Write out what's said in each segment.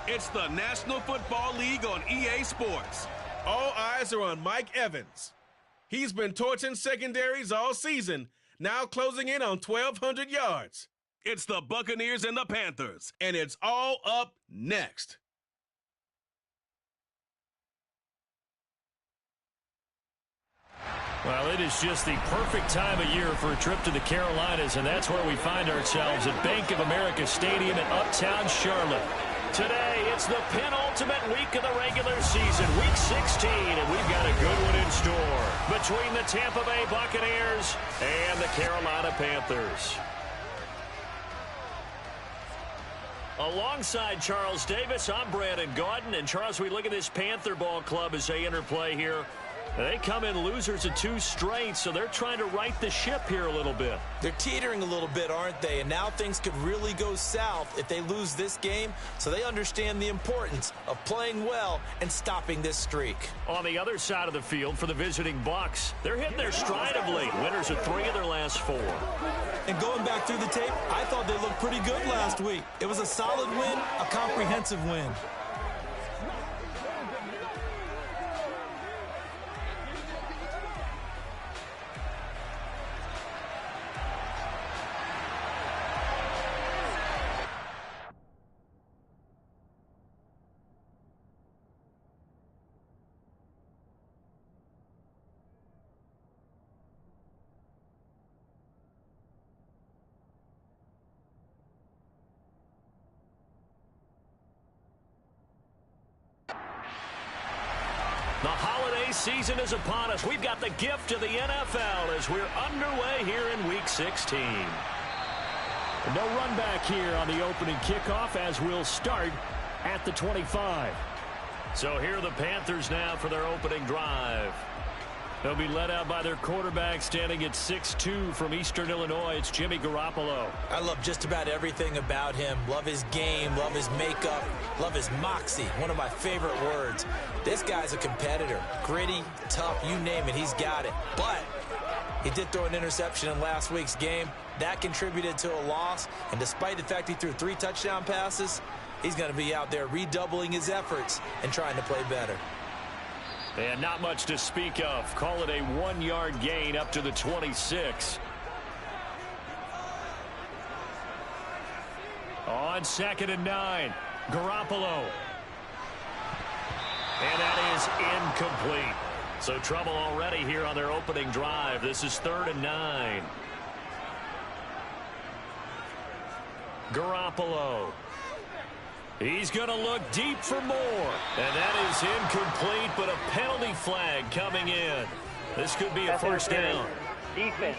It's the National Football League on EA Sports. All eyes are on Mike Evans. He's been torching secondaries all season, now closing in on 1,200 yards. It's the Buccaneers and the Panthers, and it's all up next. Well, it is just the perfect time of year for a trip to the Carolinas, and that's where we find ourselves at Bank of America Stadium in Uptown Charlotte. Today, it's the penultimate week of the regular season, Week 16, and we've got a good one in store between the Tampa Bay Buccaneers and the Carolina Panthers. Alongside Charles Davis, I'm Brandon Gaudin, and Charles, we look at this Panther ball club as they enter play here. They come in losers of 2 straight, so they're trying to right the ship here a little bit. They're teetering a little bit, aren't they? And now things could really go south if they lose this game, so they understand the importance of playing well and stopping this streak. On the other side of the field for the visiting Bucs, they're hitting their stride of late. Winners of 3 of their last 4. And going back through the tape, I thought they looked pretty good last week. It was a solid win, a comprehensive win. The holiday season is upon us. We've got the gift of the NFL as we're underway here in Week 16. No run back here on the opening kickoff as we'll start at the 25. So here are the Panthers now for their opening drive. They'll be led out by their quarterback standing at 6'2" from Eastern Illinois. It's Jimmy Garoppolo. I love just about everything about him. Love his game, love his makeup, love his moxie. One of my favorite words. This guy's a competitor. Gritty, tough, you name it, he's got it. But he did throw an interception in last week's game. That contributed to a loss. And despite the fact he threw 3 touchdown passes, he's going to be out there redoubling his efforts and trying to play better. And not much to speak of. Call it a 1-yard gain up to the 26. On 2nd and 9, Garoppolo. And that is incomplete. So trouble already here on their opening drive. This is 3rd and 9. Garoppolo. He's going to look deep for more. And that is incomplete, but a penalty flag coming in. This could be a first down. Defense.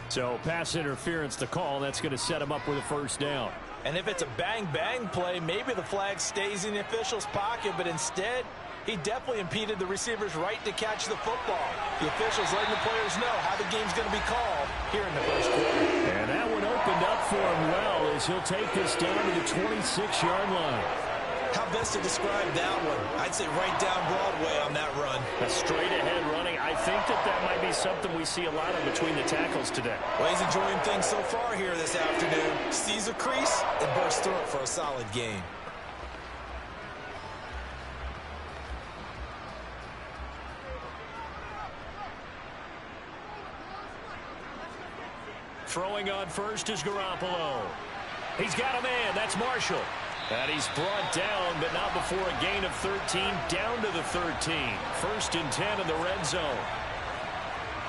So pass interference to call. That's going to set him up with a first down. And if it's a bang-bang play, maybe the flag stays in the official's pocket, but instead, he definitely impeded the receiver's right to catch the football. The officials letting the players know how the game's going to be called here in the first quarter. And that one opened up for him well as he'll take this down to the 26-yard line. How best to describe that one? I'd say right down Broadway on that run. A straight-ahead running. I think that might be something we see a lot of between the tackles today. Well, he's enjoying things so far here this afternoon. Sees a crease and bursts through it for a solid gain. Throwing on first is Garoppolo. He's got a man. That's Marshall. And he's brought down, but not before a gain of 13, down to the 13. 1st and 10 in the red zone.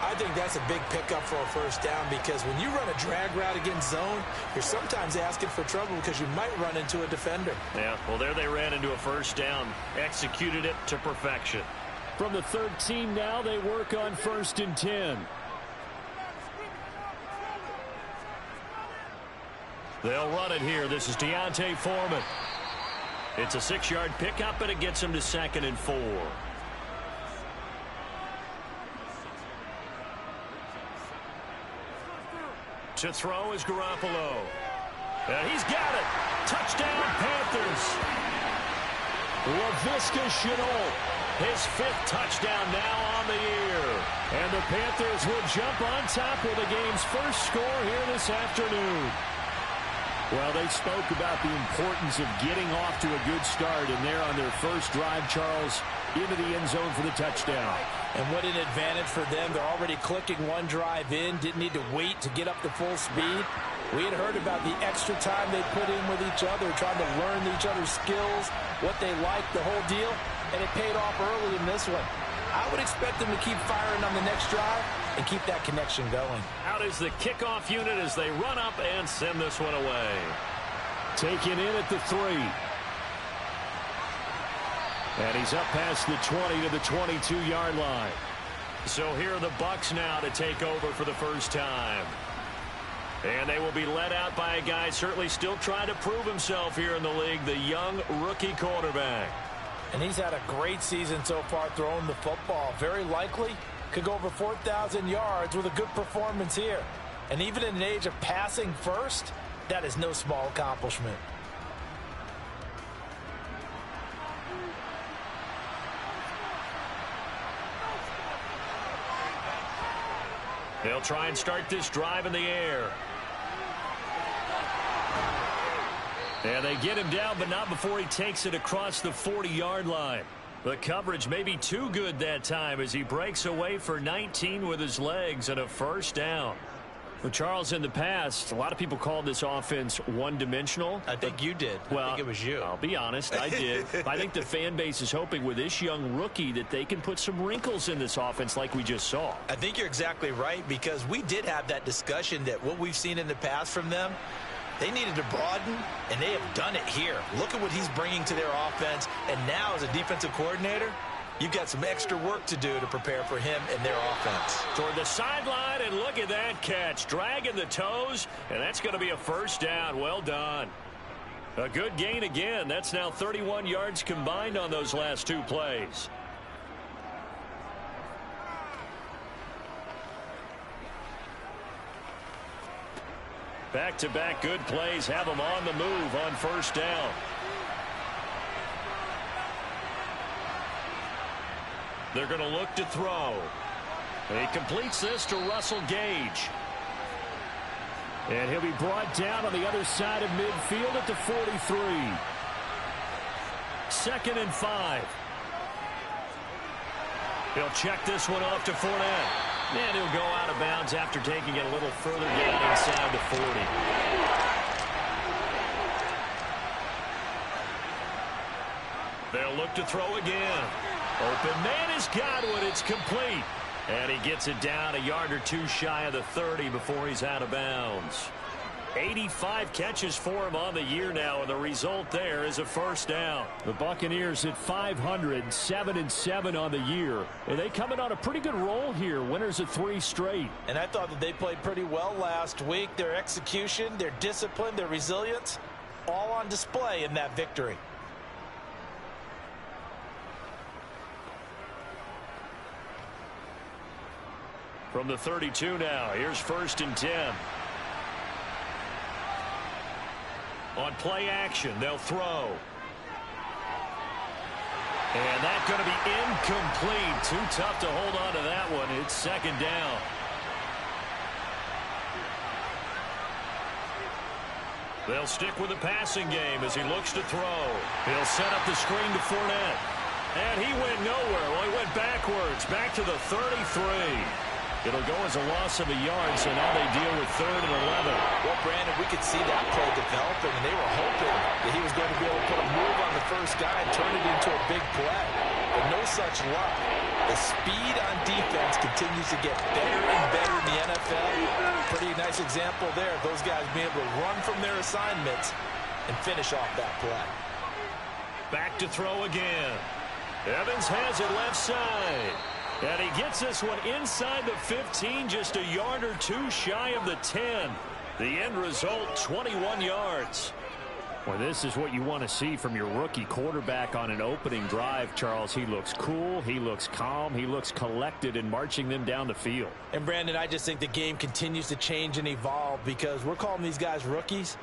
I think that's a big pickup for a first down because when you run a drag route against zone, you're sometimes asking for trouble because you might run into a defender. Yeah, well, there they ran into a first down. Executed it to perfection. From the 13 now, they work on 1st and 10. They'll run it here. This is Deontay Foreman. It's a 6-yard pickup, and it gets him to 2nd and 4. To throw is Garoppolo. And he's got it. Touchdown, Panthers. Laviska Shenault, his 5th touchdown now on the year. And the Panthers will jump on top with the game's first score here this afternoon. Well, they spoke about the importance of getting off to a good start, and they're on their first drive, Charles, into the end zone for the touchdown. And what an advantage for them. They're already clicking one drive in, didn't need to wait to get up to full speed. We had heard about the extra time they put in with each other, trying to learn each other's skills, what they like, the whole deal, and it paid off early in this one. I would expect them to keep firing on the next drive and keep that connection going. Out is the kickoff unit as they run up and send this one away. Taken in at the 3. And he's up past the 20 to the 22-yard line. So here are the Bucs now to take over for the first time. And they will be led out by a guy certainly still trying to prove himself here in the league, the young rookie quarterback. And he's had a great season so far throwing the football. Very likely could go over 4,000 yards with a good performance here. And even in an age of passing first, that is no small accomplishment. They'll try and start this drive in the air. And they get him down, but not before he takes it across the 40-yard line. The coverage may be too good that time as he breaks away for 19 with his legs and a first down. Well, Charles, in the past, a lot of people called this offense one-dimensional. I think you did. Well, I think it was you. I'll be honest, I did. I think the fan base is hoping with this young rookie that they can put some wrinkles in this offense like we just saw. I think you're exactly right, because we did have that discussion that what we've seen in the past from them, they needed to broaden, and they have done it here. Look at what he's bringing to their offense, and now as a defensive coordinator, you've got some extra work to do to prepare for him and their offense. Toward the sideline, and look at that catch. Dragging the toes, and that's going to be a first down. Well done. A good gain again. That's now 31 yards combined on those last 2 plays. Back-to-back good plays have them on the move on first down. They're going to look to throw. He completes this to Russell Gage. And he'll be brought down on the other side of midfield at the 43. 2nd and 5. He'll check this one off to Fournette. And he'll go out of bounds after taking it a little further down inside the 40. They'll look to throw again. Open man has got one. It's complete. And he gets it down a yard or 2 shy of the 30 before he's out of bounds. 85 catches for him on the year now, and the result there is a first down. The Buccaneers at 500, 7-7 on the year. And they come in on a pretty good roll here, winners of 3 straight. And I thought that they played pretty well last week. Their execution, their discipline, their resilience, all on display in that victory. From the 32 now, here's 1st and 10. On play action, they'll throw. And that's going to be incomplete. Too tough to hold on to that one. It's 2nd down. They'll stick with the passing game as he looks to throw. He'll set up the screen to Fournette. And he went nowhere. Well, he went backwards, back to the 33. It'll go as a loss of a yard, so now they deal with 3rd and 11. Well, Brandon, we could see that play developing, and they were hoping that he was going to be able to put a move on the first guy and turn it into a big play. But no such luck. The speed on defense continues to get better and better in the NFL. Pretty nice example there of those guys being able to run from their assignments and finish off that play. Back to throw again. Evans has it left side. And he gets this one inside the 15, just a yard or 2 shy of the 10. The end result, 21 yards. Well, this is what you want to see from your rookie quarterback on an opening drive, Charles. He looks cool, he looks calm, he looks collected in marching them down the field. And, Brandon, I just think the game continues to change and evolve because we're calling these guys rookies.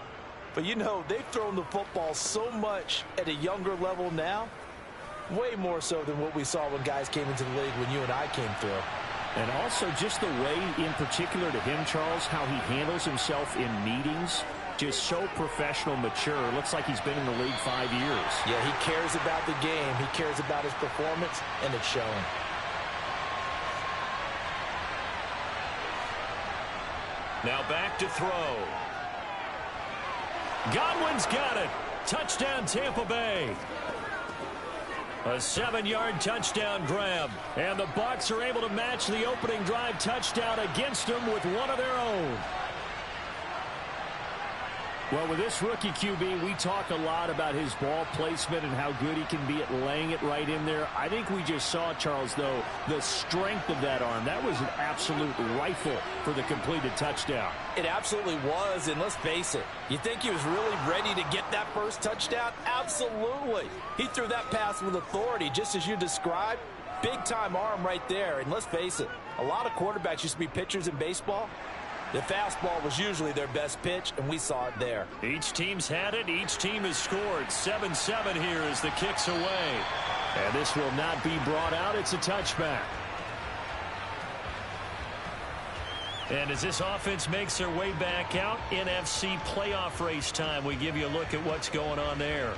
But, you know, they've thrown the football so much at a younger level now. Way more so than what we saw when guys came into the league when you and I came through. And also just the way, in particular to him, Charles, how he handles himself in meetings, just so professional, mature. Looks like he's been in the league 5 years. Yeah, he cares about the game. He cares about his performance, and it's showing. Now back to throw. Godwin's got it. Touchdown, Tampa Bay. A 7-yard touchdown grab. And the Bucs are able to match the opening drive touchdown against them with one of their own. Well, with this rookie QB, we talk a lot about his ball placement and how good he can be at laying it right in there. I think we just saw, Charles, though, the strength of that arm. That was an absolute rifle for the completed touchdown. It absolutely was, and let's face it, you think he was really ready to get that first touchdown? Absolutely. He threw that pass with authority, just as you described. Big-time arm right there, and let's face it, a lot of quarterbacks used to be pitchers in baseball. The fastball was usually their best pitch, and we saw it there. Each team's had it. Each team has scored. 7-7 here as the kick's away. And this will not be brought out. It's a touchback. And as this offense makes their way back out, NFC playoff race time. We give you a look at what's going on there.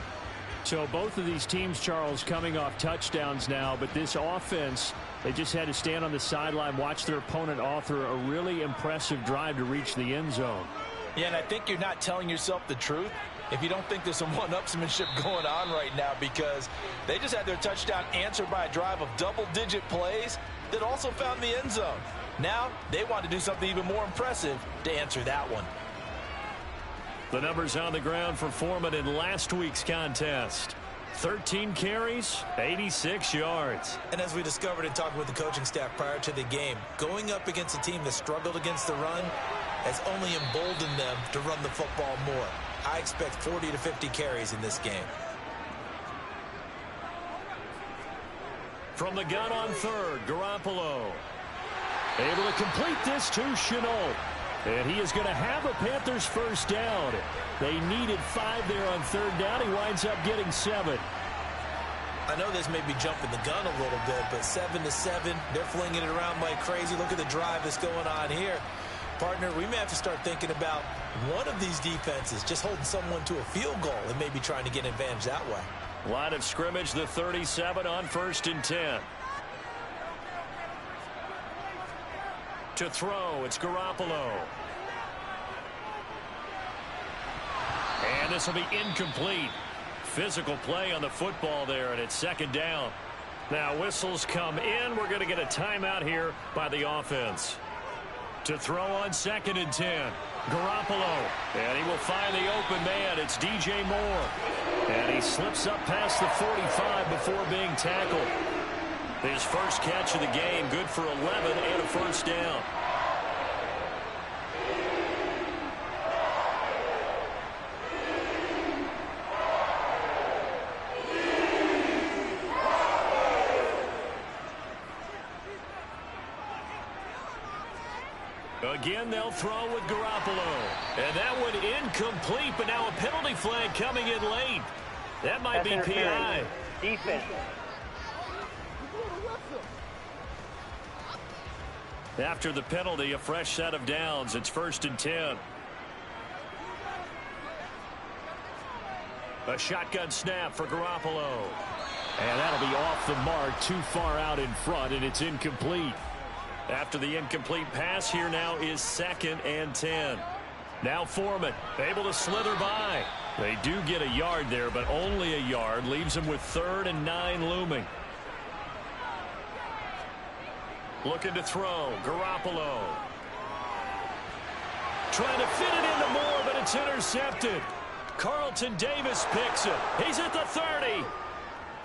So both of these teams, Charles, coming off touchdowns now, but this offense, they just had to stand on the sideline, watch their opponent author a really impressive drive to reach the end zone. Yeah, and I think you're not telling yourself the truth if you don't think there's some one-upsmanship going on right now, because they just had their touchdown answered by a drive of double-digit plays that also found the end zone. Now they want to do something even more impressive to answer that one. The numbers on the ground for Foreman in last week's contest. 13 carries, 86 yards. And as we discovered in talking with the coaching staff prior to the game, going up against a team that struggled against the run has only emboldened them to run the football more. I expect 40 to 50 carries in this game. From the gun on third, Garoppolo. Able to complete this to Shenault. And he is going to have a Panthers first down. They needed 5 there on third down. He winds up getting 7. I know this may be jumping the gun a little bit, but 7-7, they're flinging it around like crazy. Look at the drive that's going on here. Partner, we may have to start thinking about one of these defenses just holding someone to a field goal and maybe trying to get an advantage that way. Line of scrimmage, the 37 on 1st and 10. To throw, it's Garoppolo. And this will be incomplete. Physical play on the football there, and it's 2nd down. Now whistles come in. We're going to get a timeout here by the offense. To throw on 2nd and 10. Garoppolo. And he will find the open man. It's DJ Moore. And he slips up past the 45 before being tackled. His first catch of the game, good for 11 and a first down. Again, they'll throw with Garoppolo. And that one incomplete, but now a penalty flag coming in late. That might be PI. Defense. After the penalty, a fresh set of downs. It's 1st and 10. A shotgun snap for Garoppolo. And that'll be off the mark, too far out in front, and it's incomplete. After the incomplete pass, here now is 2nd and 10. Now Foreman, able to slither by. They do get a yard there, but only a yard. Leaves them with 3rd and 9 looming. Looking to throw. Garoppolo. Trying to fit it into Moore, but it's intercepted. Carlton Davis picks it. He's at the 30.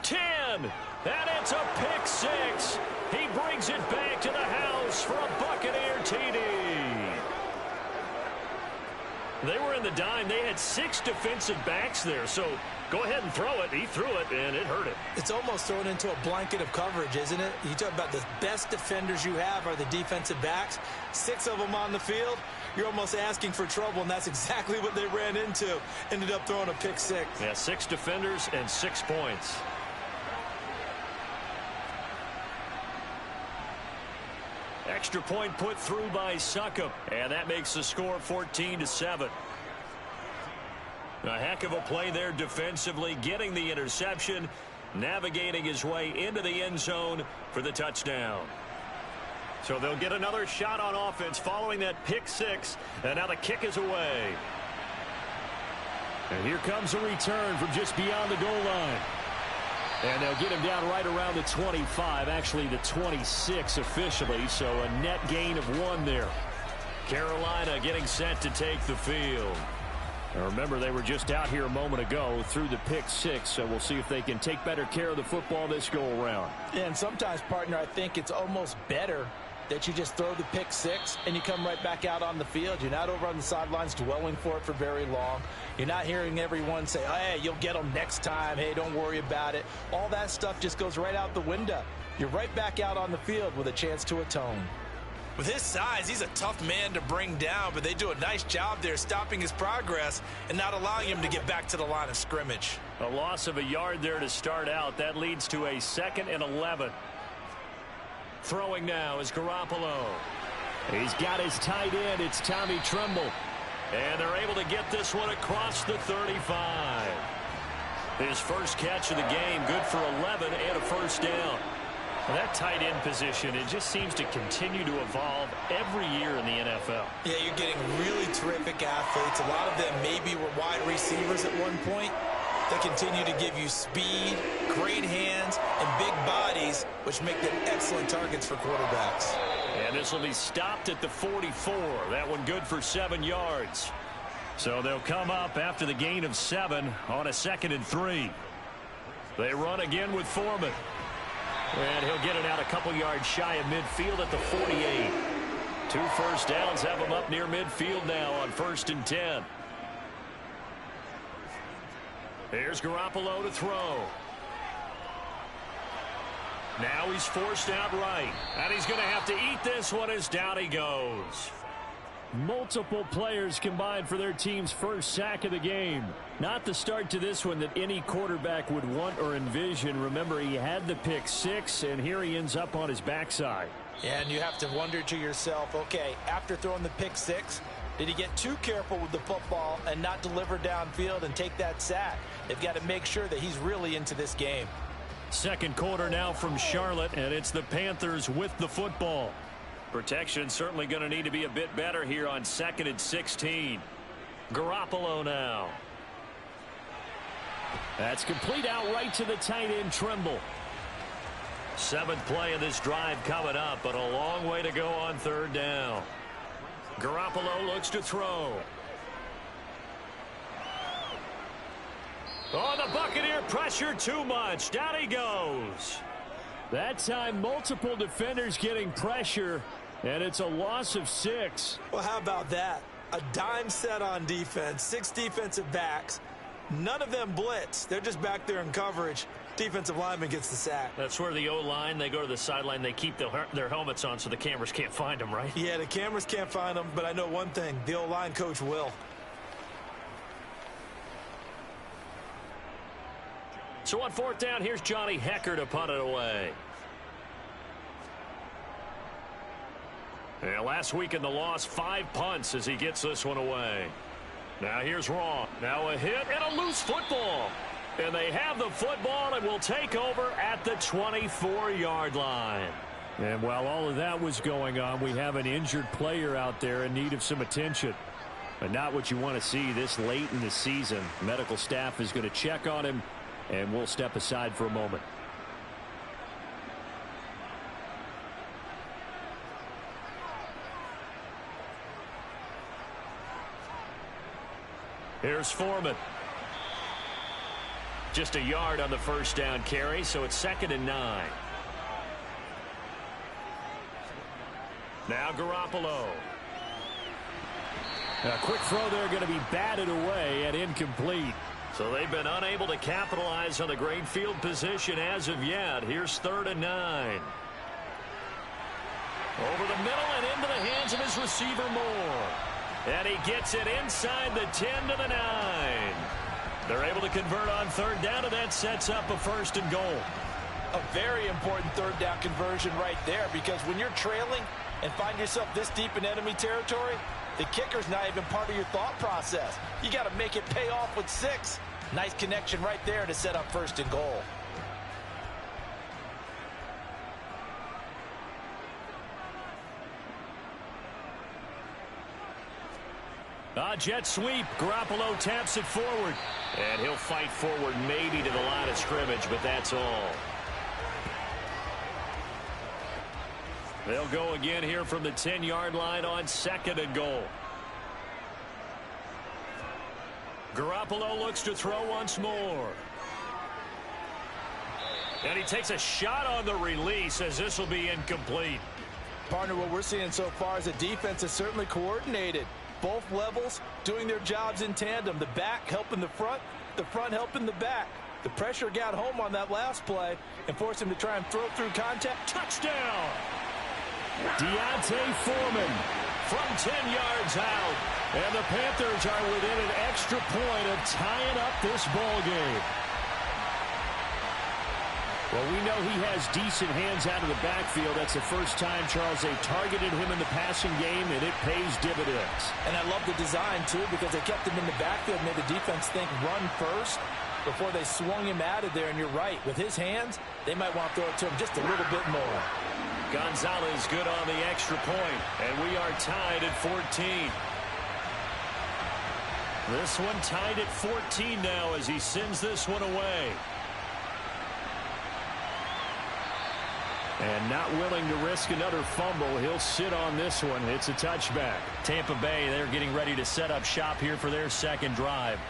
10. And it's a pick 6. He brings it back to the house for a Buccaneer TD. They were in the dime. They had 6 defensive backs there, so go ahead and throw it. He threw it, and it hurt it. It's almost thrown into a blanket of coverage, isn't it? You talk about the best defenders you have are the defensive backs. 6 of them on the field. You're almost asking for trouble, and that's exactly what they ran into. Ended up throwing a pick 6. Yeah, 6 defenders and 6 points. Extra point put through by Succop, and that makes the score 14-7. A heck of a play there defensively, getting the interception, navigating his way into the end zone for the touchdown. So they'll get another shot on offense following that pick six, and now the kick is away. And here comes a return from just beyond the goal line. And they'll get him down right around the 25, actually the 26 officially, so a net gain of 1 there. Carolina getting set to take the field. Now remember, they were just out here a moment ago through the pick six, so we'll see if they can take better care of the football this go-around. Yeah, and sometimes, partner, I think it's almost better that you just throw the pick six and you come right back out on the field. You're not over on the sidelines dwelling for it for very long. You're not hearing everyone say, oh, hey, you'll get them next time. Hey, don't worry about it. All that stuff just goes right out the window. You're right back out on the field with a chance to atone. With his size, he's a tough man to bring down, but they do a nice job there stopping his progress and not allowing him to get back to the line of scrimmage. A loss of a yard there to start out. That leads to a 2nd and 11. Throwing now is Garoppolo. He's got his tight end. It's Tommy Tremble. And they're able to get this one across the 35. His first catch of the game, good for 11 and a first down. Well, that tight end position, it just seems to continue to evolve every year in the NFL. Yeah, you're getting really terrific athletes. A lot of them maybe were wide receivers at one point. They continue to give you speed, great hands, and big bodies, which make them excellent targets for quarterbacks. And this will be stopped at the 44. That one good for 7 yards. So they'll come up after the gain of 7 on a 2nd and 3. They run again with Foreman. And he'll get it out a couple yards shy of midfield at the 48. 2 first downs have him up near midfield now on 1st and 10. Here's Garoppolo to throw. Now he's forced out right. And he's going to have to eat this one as down he goes. Multiple players combined for their team's first sack of the game. Not the start to this one that any quarterback would want or envision. Remember, he had the pick six, and here he ends up on his backside. Yeah, and you have to wonder to yourself, okay, after throwing the pick six, did he get too careful with the football and not deliver downfield and take that sack? They've got to make sure that he's really into this game. Second quarter now from Charlotte, and it's the Panthers with the football. Protection certainly going to need to be a bit better here on 2nd and 16. Garoppolo now. That's complete out right to the tight end, Tremble. 7th play of this drive coming up, but a long way to go on 3rd down. Garoppolo looks to throw. Oh, the Buccaneer pressure too much. Down he goes. That time, multiple defenders getting pressure, and it's a loss of 6. Well, how about that? A dime set on defense, 6 defensive backs. None of them blitz. They're just back there in coverage. Defensive lineman gets the sack. That's where the O-line, they go to the sideline, they keep their helmets on so the cameras can't find them, right? Yeah, the cameras can't find them, but I know one thing. The O-line coach will. So on 4th down, here's Johnny Hecker to punt it away. And last week in the loss, 5 punts as he gets this one away. Now here's Raw. Now a hit and a loose football. And they have the football and will take over at the 24-yard line. And while all of that was going on, we have an injured player out there in need of some attention. But not what you want to see this late in the season. Medical staff is going to check on him, and we'll step aside for a moment. Here's Foreman. Just a yard on the first down carry, so it's 2nd and 9. Now Garoppolo. A quick throw there going to be batted away and incomplete. So they've been unable to capitalize on the great field position as of yet. Here's 3rd and 9. Over the middle and into the hands of his receiver Moore. And he gets it inside the 10 to the 9. They're able to convert on 3rd down, and that sets up a 1st and goal. A very important 3rd down conversion right there, because when you're trailing and find yourself this deep in enemy territory, The kicker's not even part of your thought process. You got to make it pay off with 6. Nice connection right there to set up 1st and goal. Jet sweep. Garoppolo taps it forward. And he'll fight forward maybe to the line of scrimmage, but that's all. They'll go again here from the 10-yard line on 2nd and goal. Garoppolo looks to throw once more. And he takes a shot on the release as this will be incomplete. Partner, what we're seeing so far is the defense is certainly coordinated. Both levels doing their jobs in tandem. The back helping the front helping the back. The pressure got home on that last play and forced him to try and throw through contact. Touchdown! Deontay Foreman from 10 yards out. And the Panthers are within an extra point of tying up this ball game. Well, we know he has decent hands out of the backfield. That's the first time, Charles, they targeted him in the passing game, and it pays dividends. And I love the design, too, because they kept him in the backfield, made the defense think run first before they swung him out of there. And you're right. With his hands, they might want to throw it to him just a little bit more. Gonzalez good on the extra point, and we are tied at 14. This one tied at 14 now as he sends this one away. And not willing to risk another fumble. He'll sit on this one. It's a touchback. Tampa Bay, they're getting ready to set up shop here for their second drive.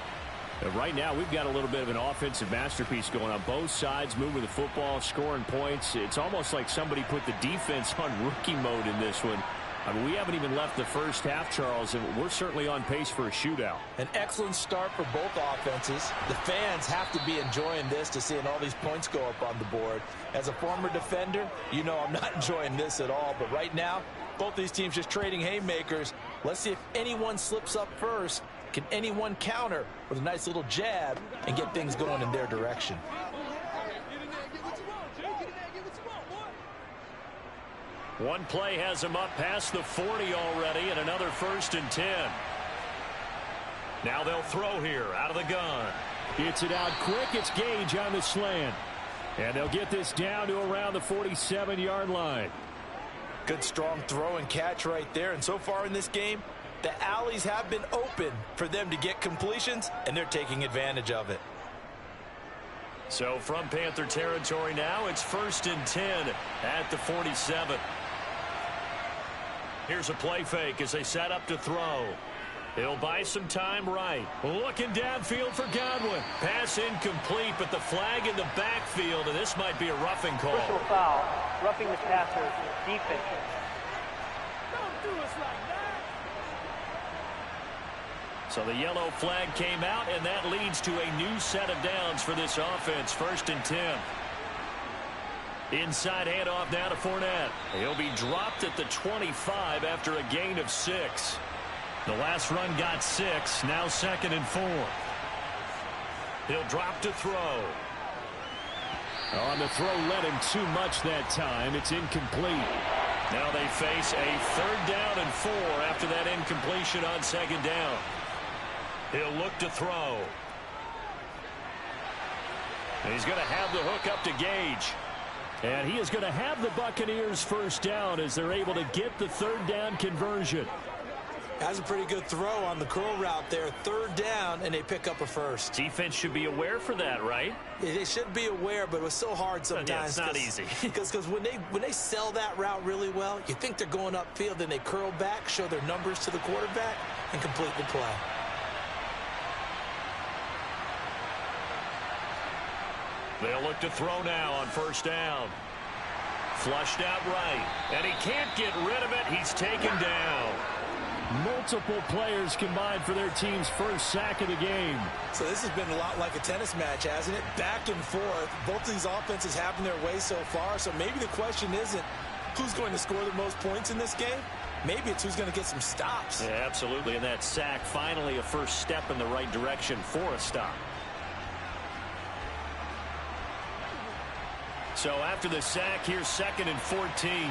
And right now, we've got a little bit of an offensive masterpiece going on. Both sides moving the football, scoring points. It's almost like somebody put the defense on rookie mode in this one. I mean, we haven't even left the first half, Charles, and we're certainly on pace for a shootout. An excellent start for both offenses. The fans have to be enjoying this to seeing all these points go up on the board. As a former defender, you know I'm not enjoying this at all. But right now, both these teams just trading haymakers. Let's see if anyone slips up first. Can anyone counter with a nice little jab and get things going in their direction? One play has him up past the 40 already, and another 1st and 10. Now they'll throw here out of the gun. Gets it out quick. It's Gage on the slant. And they'll get this down to around the 47-yard line. Good strong throw and catch right there. And so far in this game, the alleys have been open for them to get completions, and they're taking advantage of it. So from Panther territory now, it's 1st and 10 at the 47. Here's a play fake as they set up to throw. He'll buy some time right. Looking downfield for Godwin. Pass incomplete, but the flag in the backfield, and this might be a roughing call. Personal foul, roughing the passer, defense. Don't do us like that. So the yellow flag came out, and that leads to a new set of downs for this offense. 1st and 10. Inside handoff now to Fournette. He'll be dropped at the 25 after a gain of 6. The last run got 6. Now 2nd and 4. He'll drop to throw. On the throw, led him too much that time. It's incomplete. Now they face a 3rd down and 4 after that incompletion on 2nd down. He'll look to throw. And he's going to have the hook up to Gage. And he is going to have the Buccaneers 1st down as they're able to get the 3rd down conversion. That's a pretty good throw on the curl route there. 3rd down, and they pick up a 1st. Defense should be aware for that, right? They should be aware, but it was so hard sometimes. Yeah, it's not easy. Because when they sell that route really well, you think they're going upfield, then they curl back, show their numbers to the quarterback, and complete the play. They'll look to throw now on 1st down. Flushed out right. And he can't get rid of it. He's taken down. Multiple players combined for their team's 1st sack of the game. So this has been a lot like a tennis match, hasn't it? Back and forth. Both of these offenses having their way so far. So maybe the question isn't who's going to score the most points in this game. Maybe it's who's going to get some stops. Yeah, absolutely. And that sack, finally a first step in the right direction for a stop. So after the sack, here's 2nd and 14.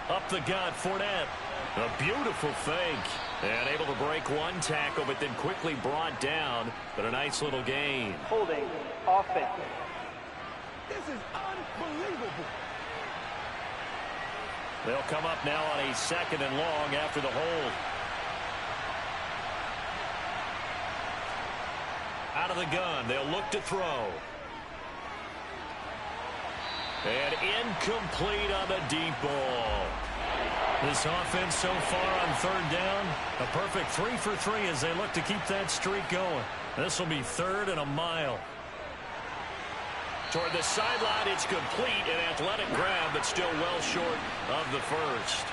Up the gut, Fournette. A beautiful fake. And able to break one tackle, but then quickly brought down. But a nice little gain. Holding offense. This is unbelievable. They'll come up now on a 2nd and long after the hold. Out of the gun, they'll look to throw. And incomplete on the deep ball. This offense so far on 3rd down, a perfect 3 for 3 as they look to keep that streak going. This will be 3rd and a mile. Toward the sideline, it's complete, an athletic grab, but still well short of the first.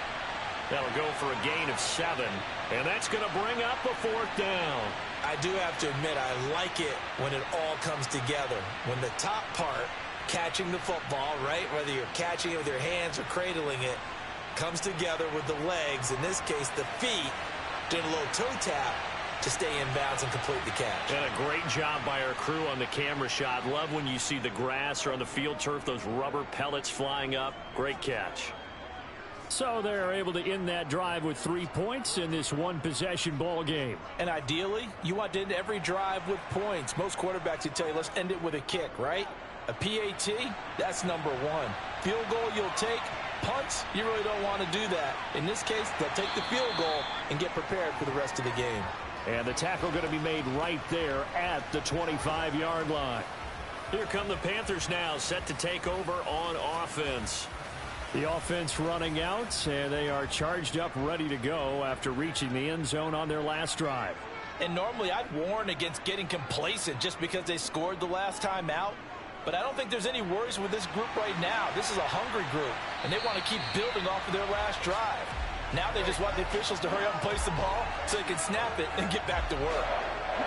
That'll go for a gain of 7, and that's going to bring up a 4th down. I do have to admit, I like it when it all comes together. When the top part, catching the football, right, whether you're catching it with your hands or cradling it, comes together with the legs, in this case the feet, doing a little toe tap to stay in bounds and complete the catch. And a great job by our crew on the camera shot. Love when you see the grass or on the field turf, those rubber pellets flying up. Great catch. So they're able to end that drive with 3 points in this one-possession ball game. And ideally, you want to end every drive with points. Most quarterbacks would tell you, let's end it with a kick, right? A PAT, that's number 1. Field goal you'll take. Punts, you really don't want to do that. In this case, they'll take the field goal and get prepared for the rest of the game. And the tackle going to be made right there at the 25-yard line. Here come the Panthers now, set to take over on offense. The offense running out, and they are charged up, ready to go after reaching the end zone on their last drive. And normally I'd warn against getting complacent just because they scored the last time out. But I don't think there's any worries with this group right now. This is a hungry group, and they want to keep building off of their last drive. Now they just want the officials to hurry up and place the ball so they can snap it and get back to work.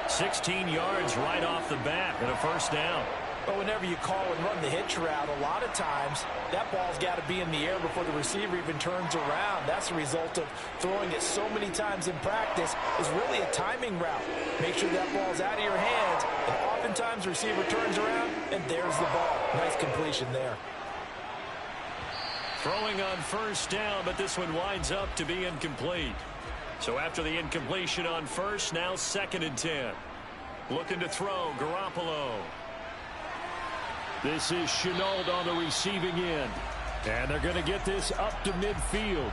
16 yards right off the bat and a 1st down. But whenever you call and run the hitch route, a lot of times that ball's got to be in the air before the receiver even turns around. That's the result of throwing it so many times in practice is really a timing route. Make sure that ball's out of your hands, and oftentimes the receiver turns around, and there's the ball. Nice completion there. Throwing on 1st down, but this one winds up to be incomplete. So after the incompletion on 1st, now 2nd and 10. Looking to throw, Garoppolo. This is Shenault on the receiving end. And they're going to get this up to midfield.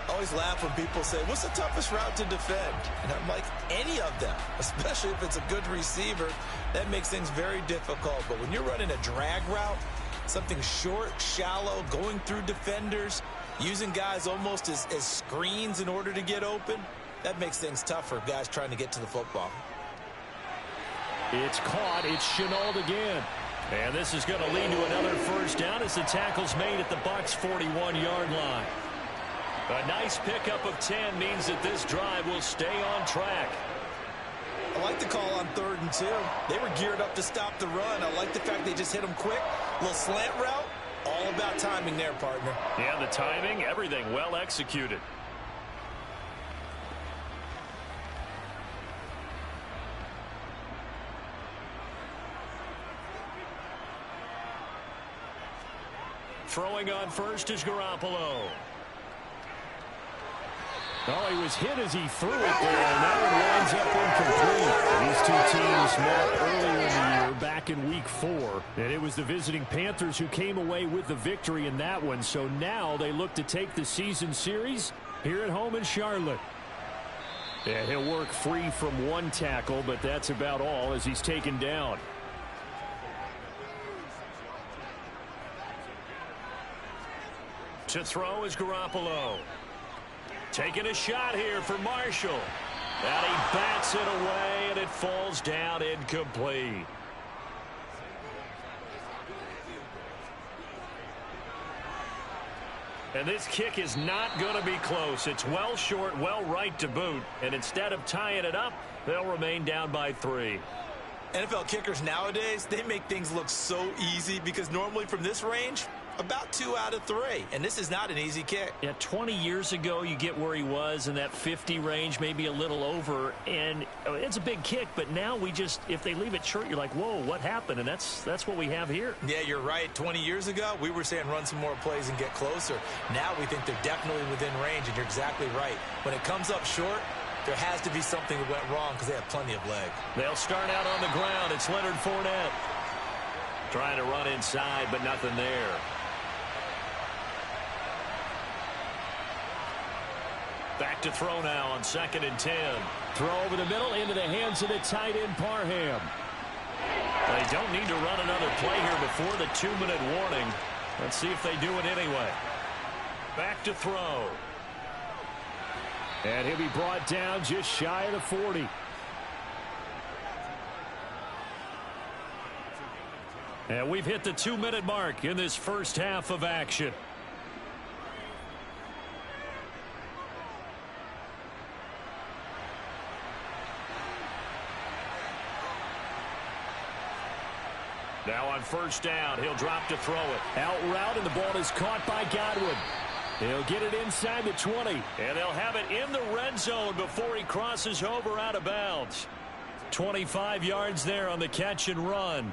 I always laugh when people say, what's the toughest route to defend? And I'm like, any of them, especially if it's a good receiver. That makes things very difficult. But when you're running a drag route, something short, shallow, going through defenders, using guys almost as screens in order to get open, that makes things tough for guys trying to get to the football. It's caught. It's Shenault again. And this is going to lead to another 1st down as the tackle's made at the Bucs' 41-yard line. A nice pickup of 10 means that this drive will stay on track. I like the call on 3rd and 2. They were geared up to stop the run. I like the fact they just hit them quick. A little slant route. All about timing there, partner. Yeah, the timing, everything well executed. Throwing on 1st is Garoppolo. Oh, he was hit as he threw it there, and that one winds up incomplete. These two teams met earlier in the year, back in Week 4, and it was the visiting Panthers who came away with the victory in that one. So now they look to take the season series here at home in Charlotte. And he'll work free from one tackle, but that's about all as he's taken down. To throw is Garoppolo. Taking a shot here for Marshall. And he bats it away, and it falls down incomplete. And this kick is not going to be close. It's well short, well right to boot. And instead of tying it up, they'll remain down by 3. NFL kickers nowadays, they make things look so easy because normally from this range, About 2 out of 3, and this is not an easy kick. Yeah, 20 years ago, you get where he was in that 50 range, maybe a little over, and it's a big kick, but now if they leave it short, you're like, whoa, what happened? And that's what we have here. Yeah, you're right. 20 years ago, we were saying run some more plays and get closer. Now we think they're definitely within range, and you're exactly right. When it comes up short, there has to be something that went wrong because they have plenty of leg. They'll start out on the ground. It's Leonard Fournette. Trying to run inside, but nothing there. Back to throw now on 2nd and 10. Throw over the middle into the hands of the tight end, Parham. They don't need to run another play here before the 2-minute warning. Let's see if they do it anyway. Back to throw. And he'll be brought down just shy of the 40. And we've hit the 2-minute mark in this first half of action. Now on 1st down, he'll drop to throw it. Out route, and the ball is caught by Godwin. He'll get it inside the 20. And they'll have it in the red zone before he crosses over out of bounds. 25 yards there on the catch and run.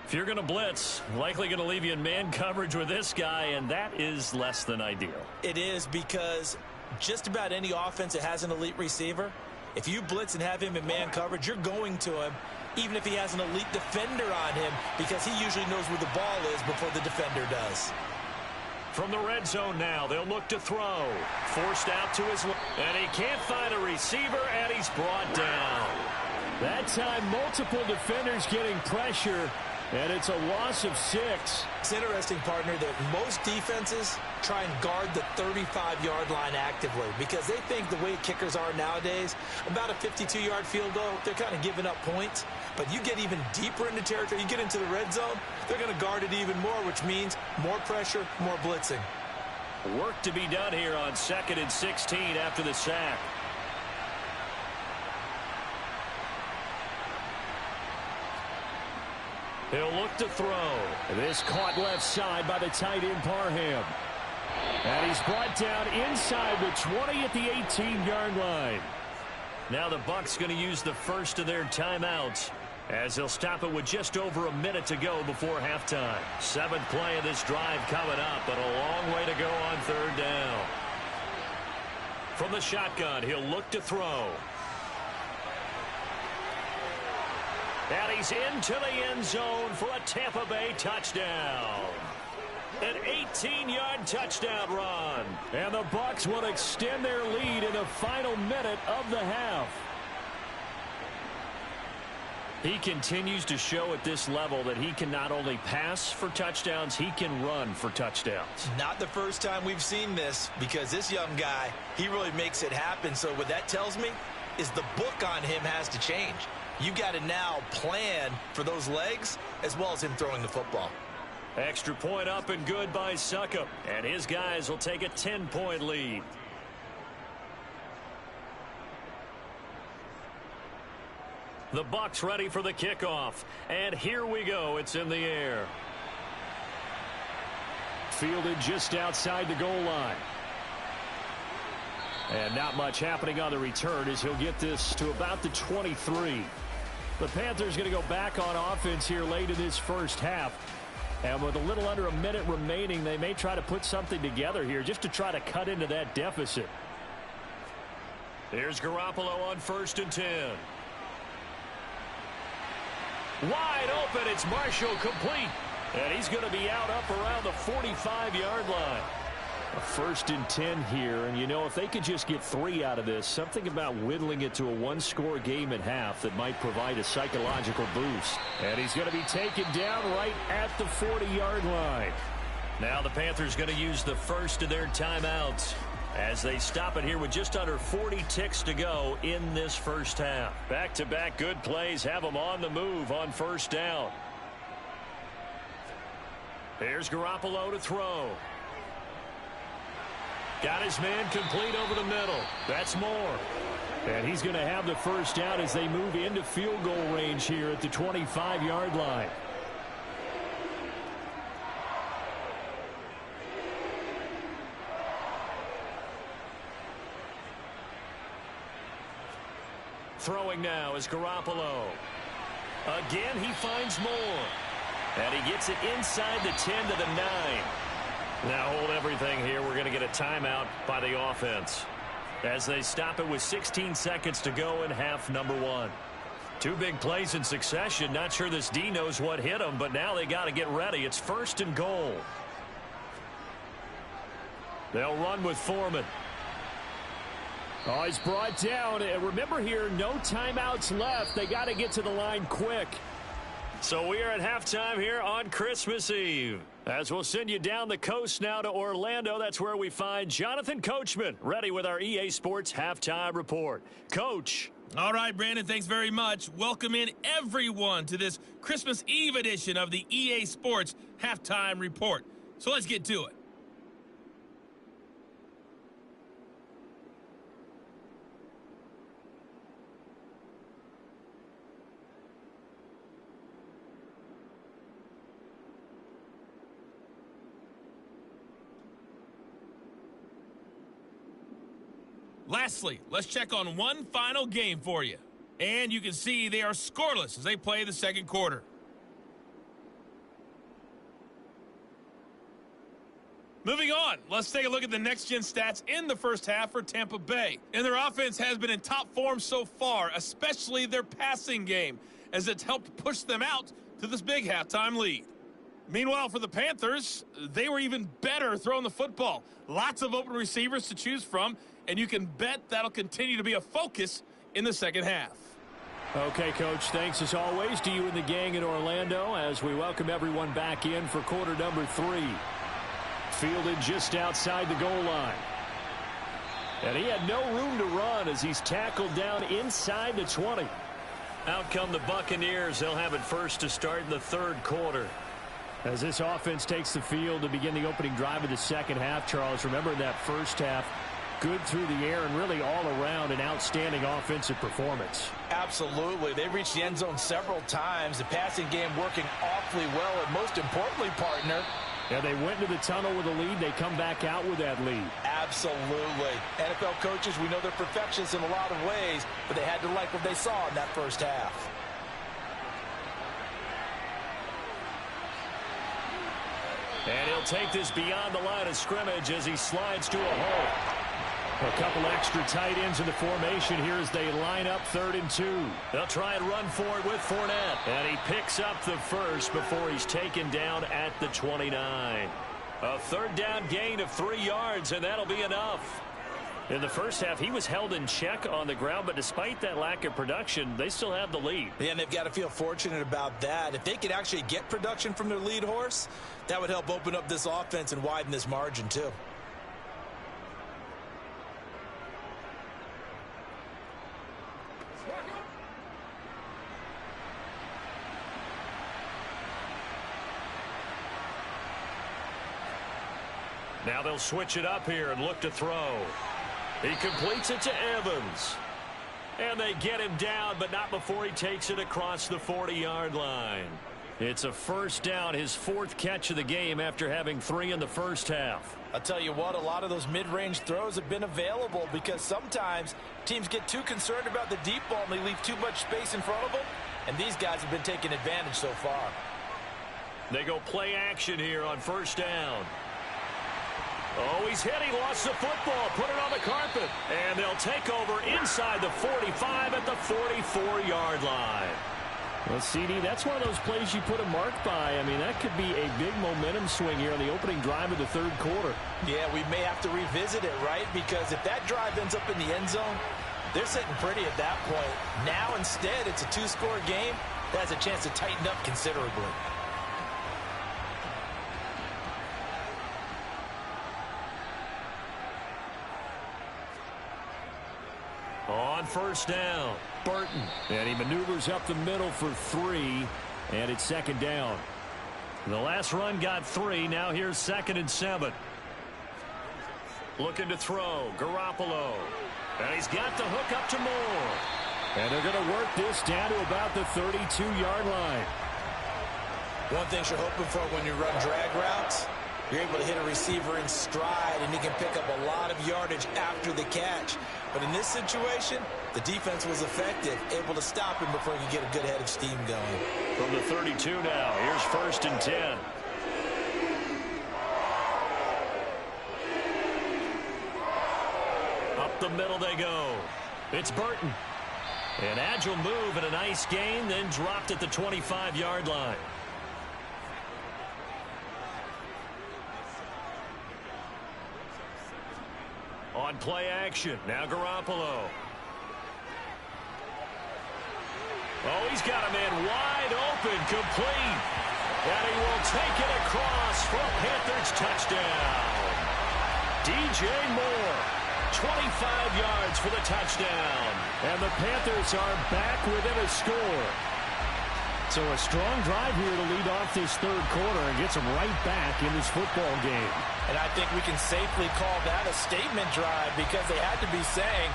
If you're going to blitz, likely going to leave you in man coverage with this guy, and that is less than ideal. It is, because just about any offense that has an elite receiver, if you blitz and have him in man coverage, you're going to him, even if he has an elite defender on him, because he usually knows where the ball is before the defender does. From the red zone now, they'll look to throw. Forced out to his left, and he can't find a receiver, and he's brought down. That time, multiple defenders getting pressure, and it's a loss of 6. It's interesting, partner, that most defenses try and guard the 35-yard line actively because they think the way kickers are nowadays, about a 52-yard field goal, they're kind of giving up points. But you get even deeper into territory, you get into the red zone, they're going to guard it even more, which means more pressure, more blitzing. Work to be done here on 2nd and 16 after the sack. He'll look to throw. This caught left side by the tight end, Parham. And he's brought down inside the 20 at the 18-yard line. Now the Bucs going to use the first of their timeouts as they'll stop it with just over a minute to go before halftime. 7th play of this drive coming up, but a long way to go on 3rd down. From the shotgun, he'll look to throw. And he's into the end zone for a Tampa Bay touchdown. An 18-yard touchdown run. And the Bucs will extend their lead in the final minute of the half. He continues to show at this level that he can not only pass for touchdowns, he can run for touchdowns. Not the first time we've seen this, because this young guy, he really makes it happen. So what that tells me is the book on him has to change. You got to now plan for those legs as well as him throwing the football. Extra point up and good by Succop. And his guys will take a 10-point lead. The Bucs ready for the kickoff. And here we go. It's in the air. Fielded just outside the goal line. And not much happening on the return as he'll get this to about the 23. The Panthers going to go back on offense here late in this first half. And with a little under a minute remaining, they may try to put something together here just to try to cut into that deficit. Here's Garoppolo on 1st and 10. Wide open. It's Marshall, complete. And he's going to be out up around the 45-yard line. A 1st and 10 here, and you know, if they could just get 3 out of this, something about whittling it to a one-score game at half that might provide a psychological boost. And he's going to be taken down right at the 40-yard line. Now the Panthers going to use the first of their timeouts as they stop it here with just under 40 ticks to go in this first half. Back-to-back good plays have them on the move on 1st down. Here's Garoppolo to throw. Got his man complete over the middle. That's Moore. And he's going to have the first down as they move into field goal range here at the 25-yard line. Throwing now is Garoppolo. Again, he finds more. And he gets it inside the 10 to the 9. Now hold everything here. We're going to get a timeout by the offense as they stop it with 16 seconds to go in half number 1. Two big plays in succession. Not sure this D knows what hit him, but now they got to get ready. It's 1st and goal. They'll run with Foreman. Oh, he's brought down. And remember here, no timeouts left. They got to get to the line quick. So we are at halftime here on Christmas Eve. As we'll send you down the coast now to Orlando, that's where we find Jonathan Coachman ready with our EA Sports Halftime Report. Coach. All right, Brandon, thanks very much. Welcome in everyone to this Christmas Eve edition of the EA Sports Halftime Report. So let's get to it. Lastly, let's check on one final game for you. And you can see they are scoreless as they play the second quarter. Moving on, let's take a look at the next-gen stats in the first half for Tampa Bay. And their offense has been in top form so far, especially their passing game, as it's helped push them out to this big halftime lead. Meanwhile, for the Panthers, they were even better throwing the football. Lots of open receivers to choose from, and you can bet that'll continue to be a focus in the second half. Okay, Coach, thanks as always to you and the gang in Orlando as we welcome everyone back in for quarter number 3. Fielded just outside the goal line. And he had no room to run as he's tackled down inside the 20. Out come the Buccaneers. They'll have it first to start in the third quarter. As this offense takes the field to begin the opening drive of the second half, Charles, remember in that first half, good through the air and really all around an outstanding offensive performance. Absolutely. They reached the end zone several times. The passing game working awfully well, and most importantly, partner. Yeah, they went to the tunnel with a lead. They come back out with that lead. Absolutely. NFL coaches, we know they're perfectionists in a lot of ways, but they had to like what they saw in that first half. And he'll take this beyond the line of scrimmage as he slides to a hole. A couple extra tight ends in the formation here as they line up 3rd and 2. They'll try and run for it with Fournette. And he picks up the first before he's taken down at the 29. A third down gain of 3 yards, and that'll be enough. In the first half, he was held in check on the ground, but despite that lack of production, they still have the lead. Yeah, and they've got to feel fortunate about that. If they could actually get production from their lead horse, that would help open up this offense and widen this margin, too. Now they'll switch it up here and look to throw. He completes it to Evans. And they get him down, but not before he takes it across the 40-yard line. It's a first down, his 4th catch of the game after having 3 in the first half. I'll tell you what, a lot of those mid-range throws have been available because sometimes teams get too concerned about the deep ball and they leave too much space in front of them. And these guys have been taking advantage so far. They go play action here on first down. Oh, he's hit. He lost the football. Put it on the carpet. And they'll take over inside the 45 at the 44-yard line. Well, CD, that's one of those plays you put a mark by. I mean, that could be a big momentum swing here on the opening drive of the third quarter. Yeah, we may have to revisit it, right? Because if that drive ends up in the end zone, they're sitting pretty at that point. Now, instead, it's a 2-score game. That has a chance to tighten up considerably. On first down, Burton. And he maneuvers up the middle for 3, and it's second down. The last run got 3. Now here's 2nd and 7. Looking to throw, Garoppolo. And he's got the hook up to Moore. And they're going to work this down to about the 32-yard line. One thing you're hoping for when you run drag routes You're able to hit a receiver in stride, and he can pick up a lot of yardage after the catch. But in this situation, the defense was effective, able to stop him before he could get a good head of steam going. From the 32 now, here's 1st and 10. Up the middle they go. It's Burton. An agile move and a nice gain, then dropped at the 25-yard line. On play action, now Garoppolo. Oh, he's got a man wide open, complete. And he will take it across for a Panthers touchdown. DJ Moore, 25 yards for the touchdown. And the Panthers are back within a score. So a strong drive here to lead off this third quarter and gets them right back in this football game. And I think we can safely call that a statement drive because they had to be saying,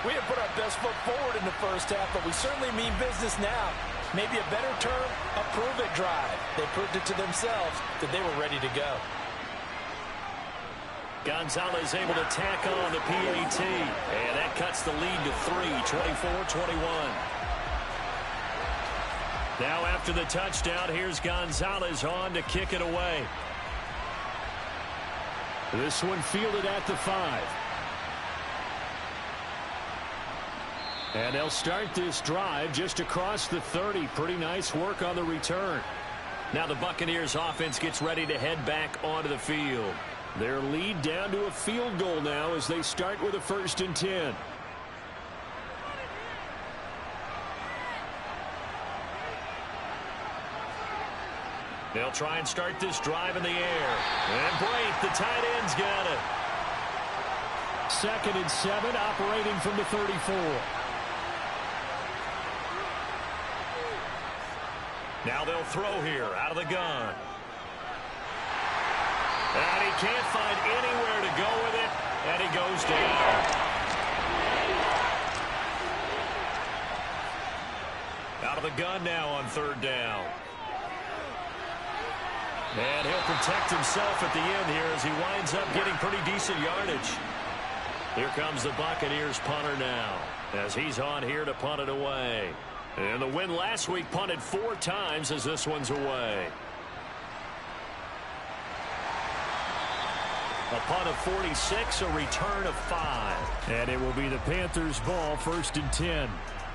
we have put our best foot forward in the first half, but we certainly mean business now. Maybe a better term, a prove-it drive. They proved it to themselves that they were ready to go. Gonzalez able to tack on the PAT, and that cuts the lead to 3, 24-21. Now after the touchdown, here's Gonzalez on to kick it away. This one fielded at the 5. And they'll start this drive just across the 30. Pretty nice work on the return. Now the Buccaneers offense gets ready to head back onto the field. Their lead down to a field goal now as they start with a 1st and 10. They'll try and start this drive in the air. And Brate, the tight end's got it. 2nd and 7, operating from the 34. Now they'll throw here out of the gun. And he can't find anywhere to go with it, and he goes down. Out of the gun now on 3rd down. And he'll protect himself at the end here as he winds up getting pretty decent yardage. Here comes the Buccaneers punter now as he's on here to punt it away. And the win last week punted 4 times as this one's away. A punt of 46, a return of 5. And it will be the Panthers' ball, 1st and 10.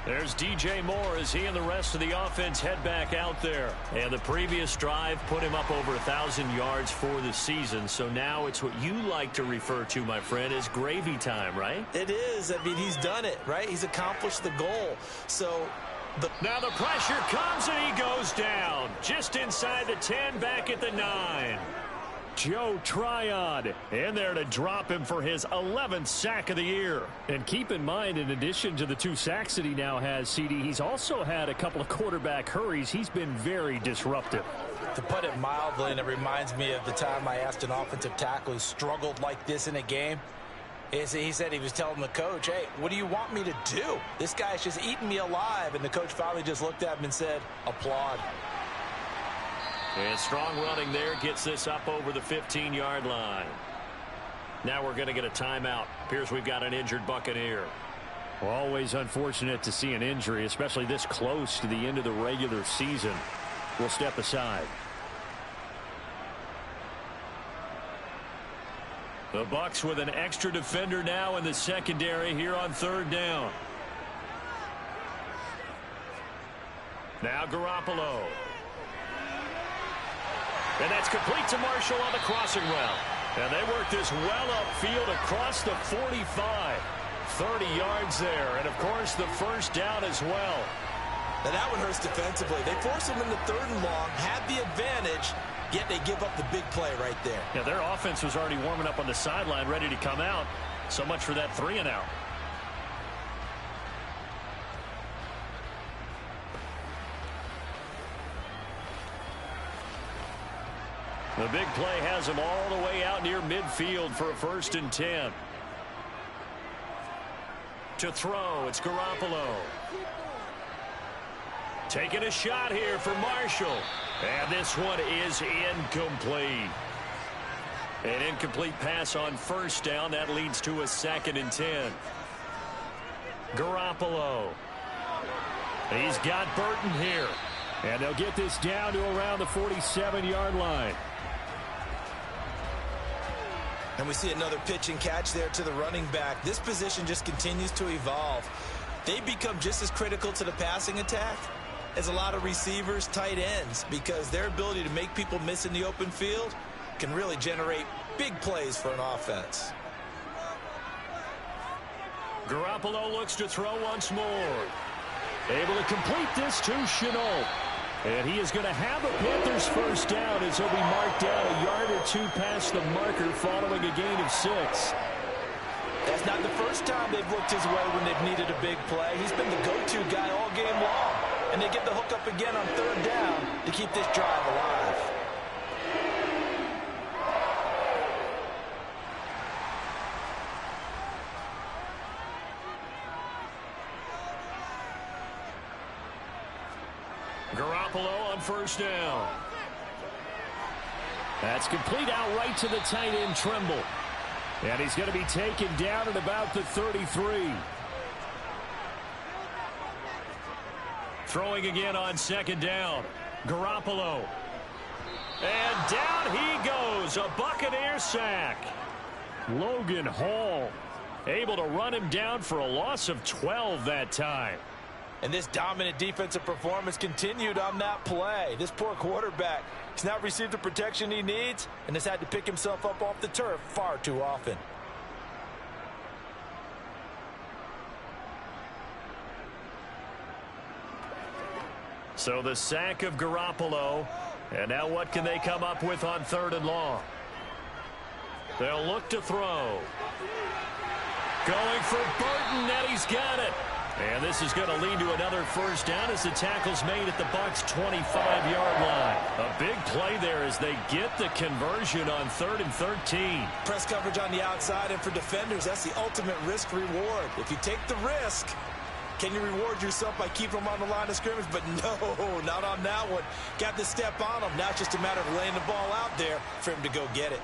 There's DJ Moore as he and the rest of the offense head back out there. And the previous drive put him up over 1,000 yards for the season. So now it's what you like to refer to, my friend, as gravy time, right? It is. I mean, he's done it, right? He's accomplished the goal. So now the pressure comes and he goes down. Just inside the 10, back at the 9. Joe Tryon in there to drop him for his 11th sack of the year. And keep in mind, in addition to the 2 sacks that he now has, CD, he's also had a couple of quarterback hurries. He's been very disruptive. To put it mildly, and it reminds me of the time I asked an offensive tackle who struggled like this in a game. He said he was telling the coach, hey, what do you want me to do? This guy's just eating me alive. And the coach finally just looked at him and said, applaud. And strong running there gets this up over the 15-yard line. Now we're going to get a timeout. Appears we've got an injured Buccaneer. Always unfortunate to see an injury, especially this close to the end of the regular season. We'll step aside. The Bucs with an extra defender now in the secondary here on 3rd down. Now Garoppolo. And that's complete to Marshall on the crossing route. And they work this well upfield across the 45. 30 yards there. And, of course, the 1st down as well. Now that one hurts defensively. They force them into 3rd and long, had the advantage, yet they give up the big play right there. Yeah, their offense was already warming up on the sideline, ready to come out. So much for that 3-and-out. The big play has him all the way out near midfield for a 1st and 10. To throw, it's Garoppolo. Taking a shot here for Marshall. And this one is incomplete. An incomplete pass on first down. That leads to a 2nd and 10. Garoppolo. He's got Burton here. And they'll get this down to around the 47-yard line. And we see another pitch and catch there to the running back. This position just continues to evolve. They become just as critical to the passing attack as a lot of receivers, tight ends, because their ability to make people miss in the open field can really generate big plays for an offense. Garoppolo looks to throw once more. Able to complete this to Chenault. And he is going to have a Panthers first down as he'll be marked down a yard or two past the marker following a gain of 6. That's not the first time they've looked his way when they've needed a big play. He's been the go-to guy all game long. And they get the hook up again on 3rd down to keep this drive alive. Garoppolo on first down. That's complete out right to the tight end, Trimble. And he's going to be taken down at about the 33. Throwing again on 2nd down. Garoppolo. And down he goes. A Buccaneer sack. Logan Hall able to run him down for a loss of 12 that time. And this dominant defensive performance continued on that play. This poor quarterback has not received the protection he needs and has had to pick himself up off the turf far too often. So the sack of Garoppolo. And now what can they come up with on 3rd and long? They'll look to throw. Going for Burton, and he's got it. And this is going to lead to another first down as the tackle's made at the Bucs' 25-yard line. A big play there as they get the conversion on 3rd and 13. Press coverage on the outside, and for defenders, that's the ultimate risk-reward. If you take the risk, can you reward yourself by keeping them on the line of scrimmage? But no, not on that one. Got the step on them. Now it's just a matter of laying the ball out there for him to go get it.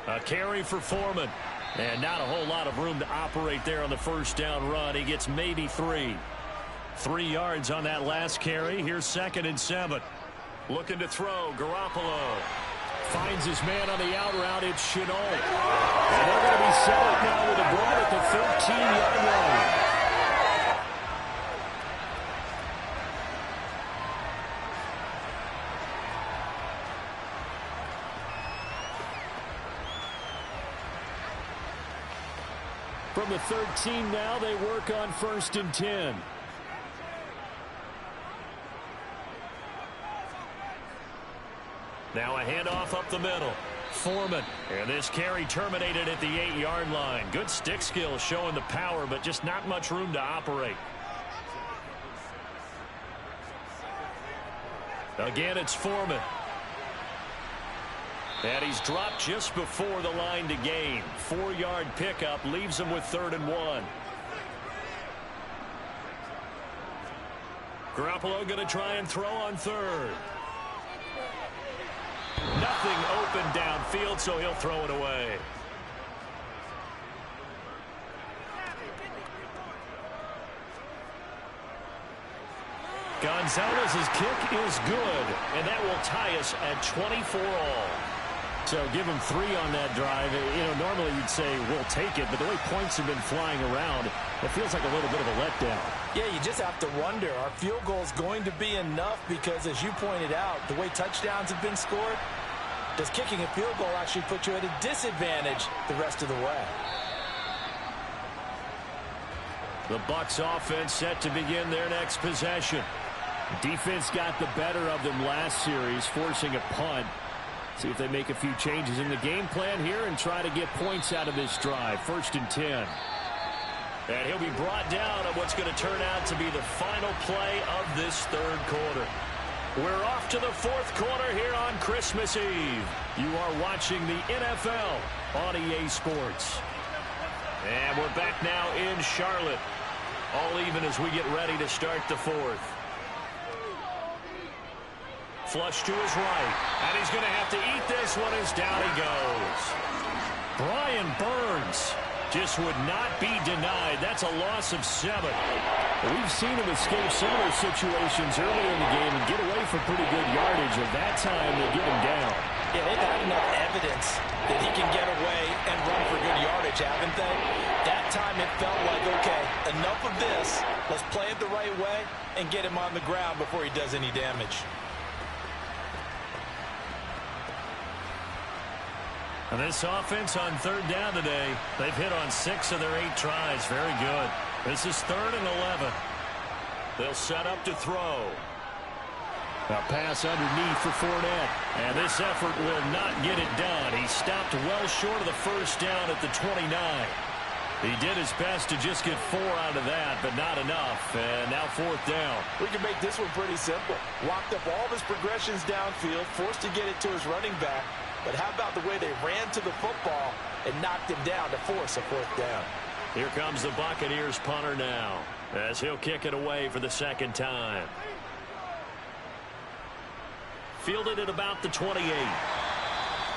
A carry for Foreman. And not a whole lot of room to operate there on the first down run. He gets maybe 3. 3 yards on that last carry. Here's 2nd and 7. Looking to throw. Garoppolo finds his man on the out route. It's Chenault. And they're going to be set up now with a ball at the 13-yard line. From the 13 now, they work on 1st and 10. Now a handoff up the middle. Foreman. And this carry terminated at the 8-yard line. Good stick skill showing the power, but just not much room to operate. Again, it's Foreman. And he's dropped just before the line to gain. 4-yard pickup leaves him with 3rd and 1. Garoppolo going to try and throw on 3rd. Nothing open downfield, so he'll throw it away. Gonzalez's kick is good, and that will tie us at 24-all. So give him 3 on that drive. You know, normally you'd say we'll take it, but the way points have been flying around, it feels like a little bit of a letdown. Yeah, you just have to wonder, are field goals going to be enough? Because as you pointed out, the way touchdowns have been scored, does kicking a field goal actually put you at a disadvantage the rest of the way? The Bucs offense set to begin their next possession. Defense got the better of them last series, forcing a punt. See if they make a few changes in the game plan here and try to get points out of this drive. 1st and 10. And he'll be brought down on what's going to turn out to be the final play of this 3rd quarter. We're off to the 4th quarter here on Christmas Eve. You are watching the NFL on EA Sports. And we're back now in Charlotte. All even as we get ready to start the 4th. Flush to his right. And he's going to have to eat this one as down he goes. Brian Burns just would not be denied. That's a loss of 7. We've seen him escape similar situations earlier in the game and get away for pretty good yardage. At that time, they get him down. Yeah, they've had enough evidence that he can get away and run for good yardage, haven't they? That time it felt like, okay, enough of this. Let's play it the right way and get him on the ground before he does any damage. And this offense on 3rd down today, they've hit on 6 of their 8 tries. Very good. This is 3rd and 11. They'll set up to throw. A pass underneath for Fournette. And this effort will not get it done. He stopped well short of the first down at the 29. He did his best to just get 4 out of that, but not enough. And now 4th down. We can make this one pretty simple. Locked up all of his progressions downfield, forced to get it to his running back. But how about the way they ran to the football and knocked him down to force a 4th down? Here comes the Buccaneers punter now, as he'll kick it away for the 2nd time. Fielded at about the 28.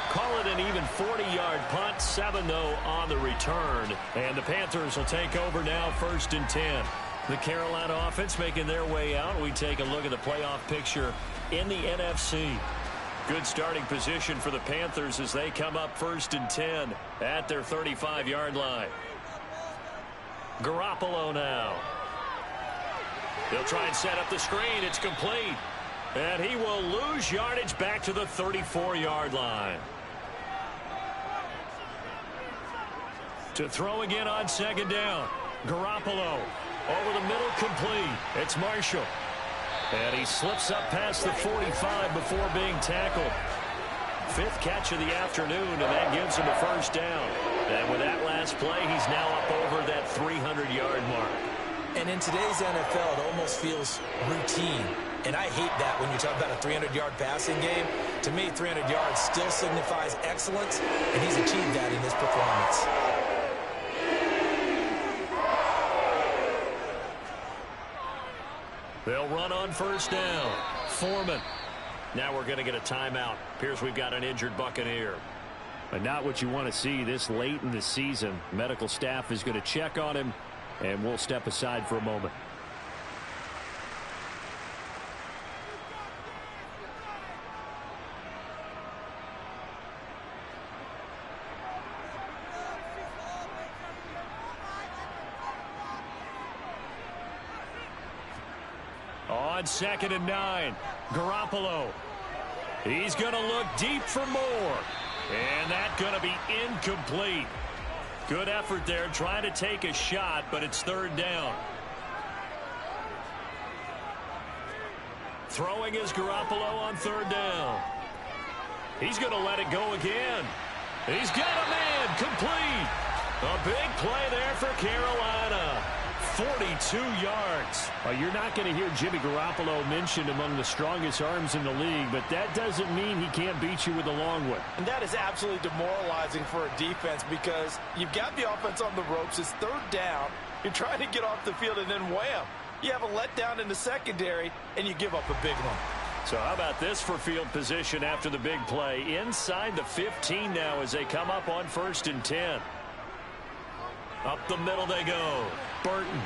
Call it an even 40-yard punt. 7, though, on the return. And the Panthers will take over now, 1st and 10. The Carolina offense making their way out. We take a look at the playoff picture in the NFC. Good starting position for the Panthers as they come up 1st and 10 at their 35-yard line. Garoppolo now. He'll try and set up the screen. It's complete. And he will lose yardage back to the 34-yard line. To throw again on 2nd down. Garoppolo over the middle, complete. It's Marshall. And he slips up past the 45 before being tackled. 5th catch of the afternoon, and that gives him a 1st down. And with that last play, he's now up over that 300-yard mark. And in today's NFL, it almost feels routine. And I hate that when you talk about a 300-yard passing game. To me, 300 yards still signifies excellence, and he's achieved that in his performance. They'll run on 1st down. Foreman. Now we're going to get a timeout. Appears we've got an injured Buccaneer. But not what you want to see this late in the season. Medical staff is going to check on him, and we'll step aside for a moment. On 2nd and 9, Garoppolo. He's going to look deep for more. And that's going to be incomplete. Good effort there, trying to take a shot, but it's 3rd down. Throwing is Garoppolo on 3rd down. He's going to let it go again. He's got a man, complete. A big play there for Carolina. 42 yards. Well, you're not going to hear Jimmy Garoppolo mentioned among the strongest arms in the league, but that doesn't mean he can't beat you with a long one. And that is absolutely demoralizing for a defense because you've got the offense on the ropes. It's 3rd down. You're trying to get off the field, and then wham, you have a letdown in the secondary, and you give up a big one. So how about this for field position after the big play? Inside the 15 now as they come up on 1st and 10. Up the middle they go. Burton.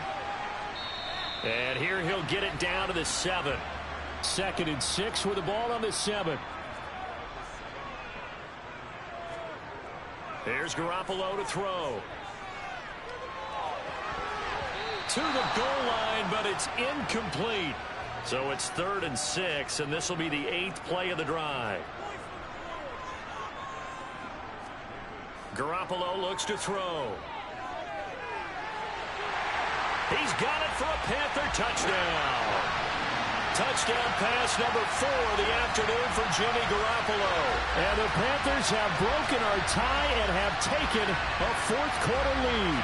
And here he'll get it down to the 7. 2nd and 6 with the ball on the 7. Here's Garoppolo to throw. To the goal line, but it's incomplete. So it's 3rd and 6, and this will be the 8th play of the drive. Garoppolo looks to throw. He's got it for a Panther touchdown. Touchdown pass number 4 of the afternoon for Jimmy Garoppolo. And the Panthers have broken our tie and have taken a 4th quarter lead.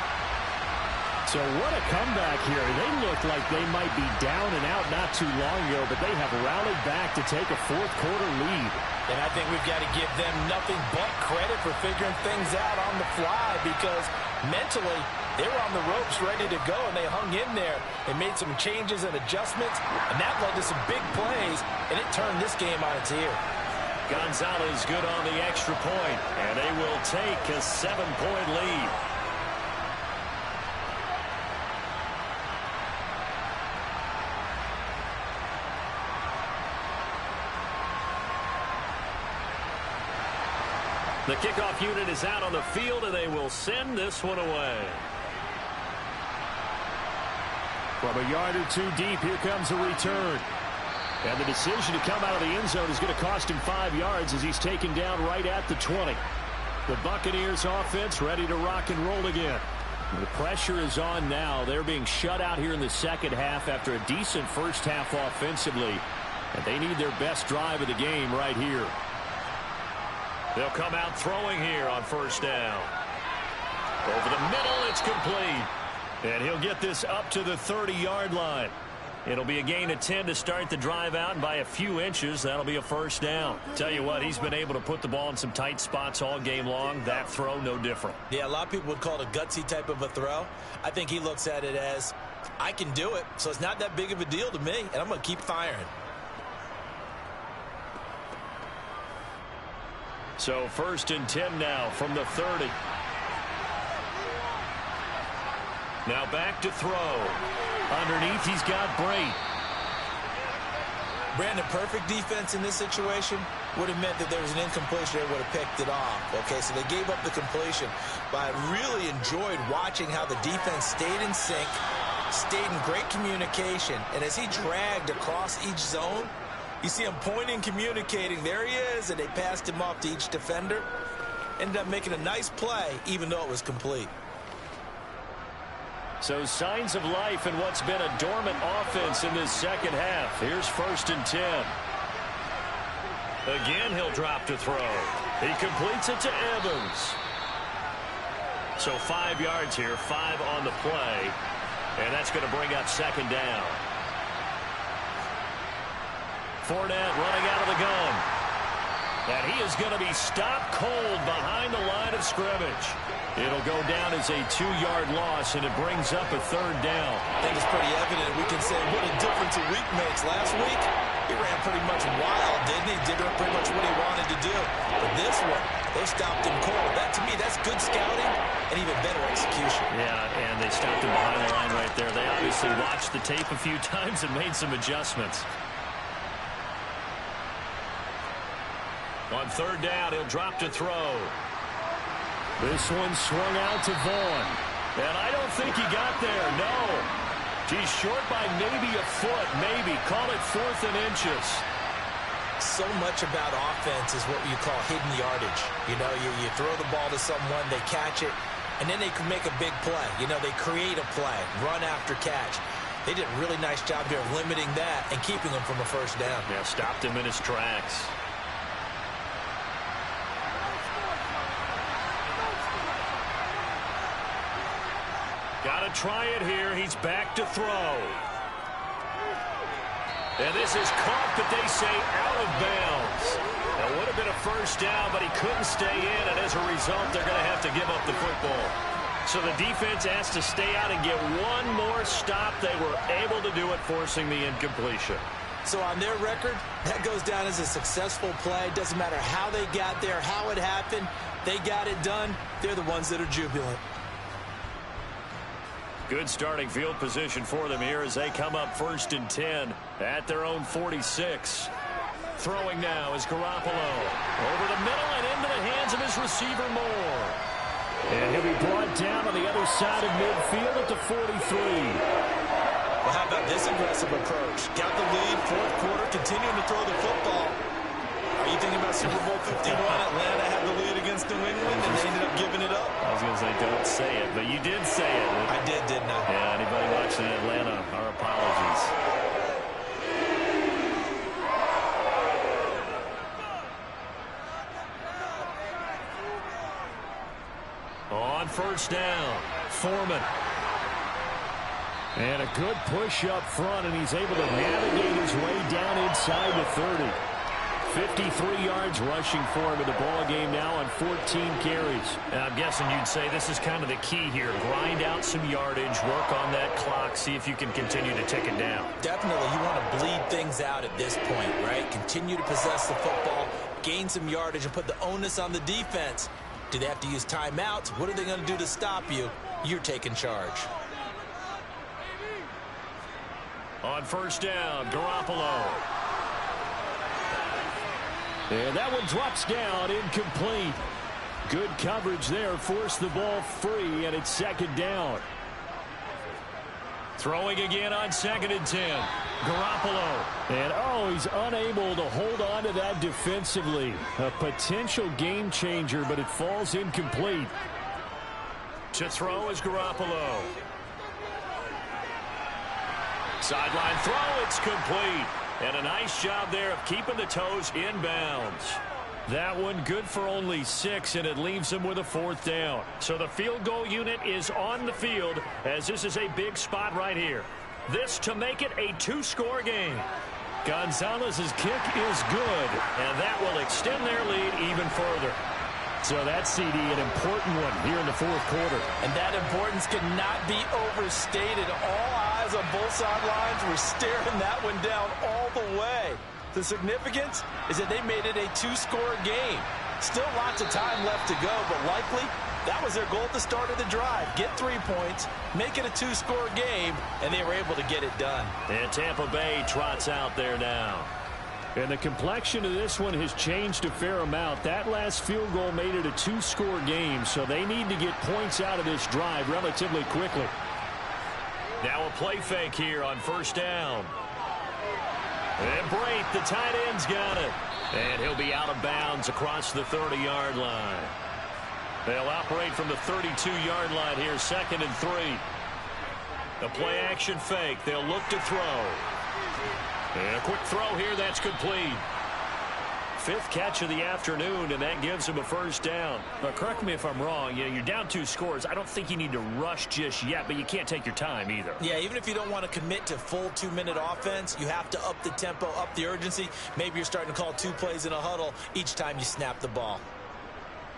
So what a comeback here. They looked like they might be down and out not too long ago, but they have rallied back to take a fourth-quarter lead. And I think we've got to give them nothing but credit for figuring things out on the fly, because mentally they were on the ropes ready to go, and they hung in there. They made some changes and adjustments, and that led to some big plays, and it turned this game on its ear. Gonzalez good on the extra point, and they will take a 7-point lead. The kickoff unit is out on the field, and they will send this one away. From a yard or two deep, here comes a return. And the decision to come out of the end zone is going to cost him 5 yards as he's taken down right at the 20. The Buccaneers offense ready to rock and roll again. The pressure is on now. They're being shut out here in the second half after a decent first half offensively. And they need their best drive of the game right here. They'll come out throwing here on first down. Over the middle, it's complete. And he'll get this up to the 30-yard line. It'll be a gain of 10 to start the drive out, and by a few inches, that'll be a first down. Tell you what, he's been able to put the ball in some tight spots all game long. That throw, no different. Yeah, a lot of people would call it a gutsy type of a throw. I think he looks at it as, I can do it, so it's not that big of a deal to me, and I'm going to keep firing. So 1st and 10 now from the 30. Now back to throw. Underneath, he's got Brait. Brandon, perfect defense in this situation would have meant that there was an incompletion. They would have picked it off. Okay, so they gave up the completion. But I really enjoyed watching how the defense stayed in sync, stayed in great communication. And as he dragged across each zone, you see him pointing, communicating. There he is, and they passed him off to each defender. Ended up making a nice play, even though it was complete. So signs of life in what's been a dormant offense in this second half. Here's 1st and 10. Again, he'll drop to throw. He completes it to Evans. So 5 yards here, 5 on the play. And that's going to bring up second down. Fournette running out of the gun. And he is going to be stopped cold behind the line of scrimmage. It'll go down as a 2-yard loss, and it brings up a third down. I think it's pretty evident. We can say what a difference a week makes. Last week, he ran pretty much wild, didn't he? Did pretty much what he wanted to do. But this one, they stopped him cold. That, to me, that's good scouting and even better execution. Yeah, and they stopped him behind the line right there. They obviously watched the tape a few times and made some adjustments. On third down, he'll drop to throw. This one swung out to Vaughn. And I don't think he got there, no. He's short by maybe a foot, maybe. Call it 4th and inches. So much about offense is what you call hidden yardage. You know, you throw the ball to someone, they catch it, and then they can make a big play. You know, they create a play, run after catch. They did a really nice job here of limiting that and keeping him from a first down. Yeah, stopped him in his tracks. Got to try it here. He's back to throw. And this is caught, but they say out of bounds. That would have been a first down, but he couldn't stay in, and as a result, they're going to have to give up the football. So the defense has to stay out and get one more stop. They were able to do it, forcing the incompletion. So on their record, that goes down as a successful play. Doesn't matter how they got there, how it happened. They got it done. They're the ones that are jubilant. Good starting field position for them here as they come up 1st and 10 at their own 46. Throwing now is Garoppolo. Over the middle and into the hands of his receiver Moore. And he'll be brought down on the other side of midfield at the 43. Well, how about this aggressive approach? Got the lead, 4th quarter, continuing to throw the football. Are you thinking about Super Bowl 51? Atlanta had the lead against New England, and they ended up giving it up. I was going to say, don't say it, but you did say it. I did, didn't I? Yeah, anybody watching Atlanta, our apologies. On first down, Foreman. And a good push up front, and he's able to navigate his way down inside the 30. 53 yards rushing for him in the ball game now on 14 carries. And I'm guessing you'd say this is kind of the key here. Grind out some yardage, work on that clock, see if you can continue to tick it down. Definitely, you want to bleed things out at this point, right? Continue to possess the football, gain some yardage, and put the onus on the defense. Do they have to use timeouts? What are they going to do to stop you? You're taking charge. On first down, Garoppolo. And that one drops down, incomplete. Good coverage there, forced the ball free, and it's second down. Throwing again on 2nd and 10. Garoppolo. And, he's unable to hold on to that defensively. A potential game changer, but it falls incomplete. To throw is Garoppolo. Sideline throw, it's complete. And a nice job there of keeping the toes inbounds. That one good for only 6, and it leaves him with a 4th down. So the field goal unit is on the field, as this is a big spot right here. This to make it a 2-score game. Gonzalez's kick is good, and that will extend their lead even further. So that CD, an important one here in the 4th quarter. And that importance cannot be overstated. All eyes on both sidelines were staring that one down all the way. The significance is that they made it a 2-score game. Still lots of time left to go, but likely that was their goal at the start of the drive. Get 3 points, make it a 2-score game, and they were able to get it done. And Tampa Bay trots out there now. And the complexion of this one has changed a fair amount. That last field goal made it a 2-score game, so they need to get points out of this drive relatively quickly. Now a play fake here on first down. And Brate, the tight end's got it. And he'll be out of bounds across the 30-yard line. They'll operate from the 32-yard line here, 2nd and 3. A play-action fake. They'll look to throw. And a quick throw here, that's complete. 5th catch of the afternoon, and that gives him a first down. But correct me if I'm wrong. You're down 2 scores. I don't think you need to rush just yet, but you can't take your time either. Yeah, even if you don't want to commit to full 2-minute offense, you have to up the tempo, up the urgency. Maybe you're starting to call 2 plays in a huddle each time you snap the ball.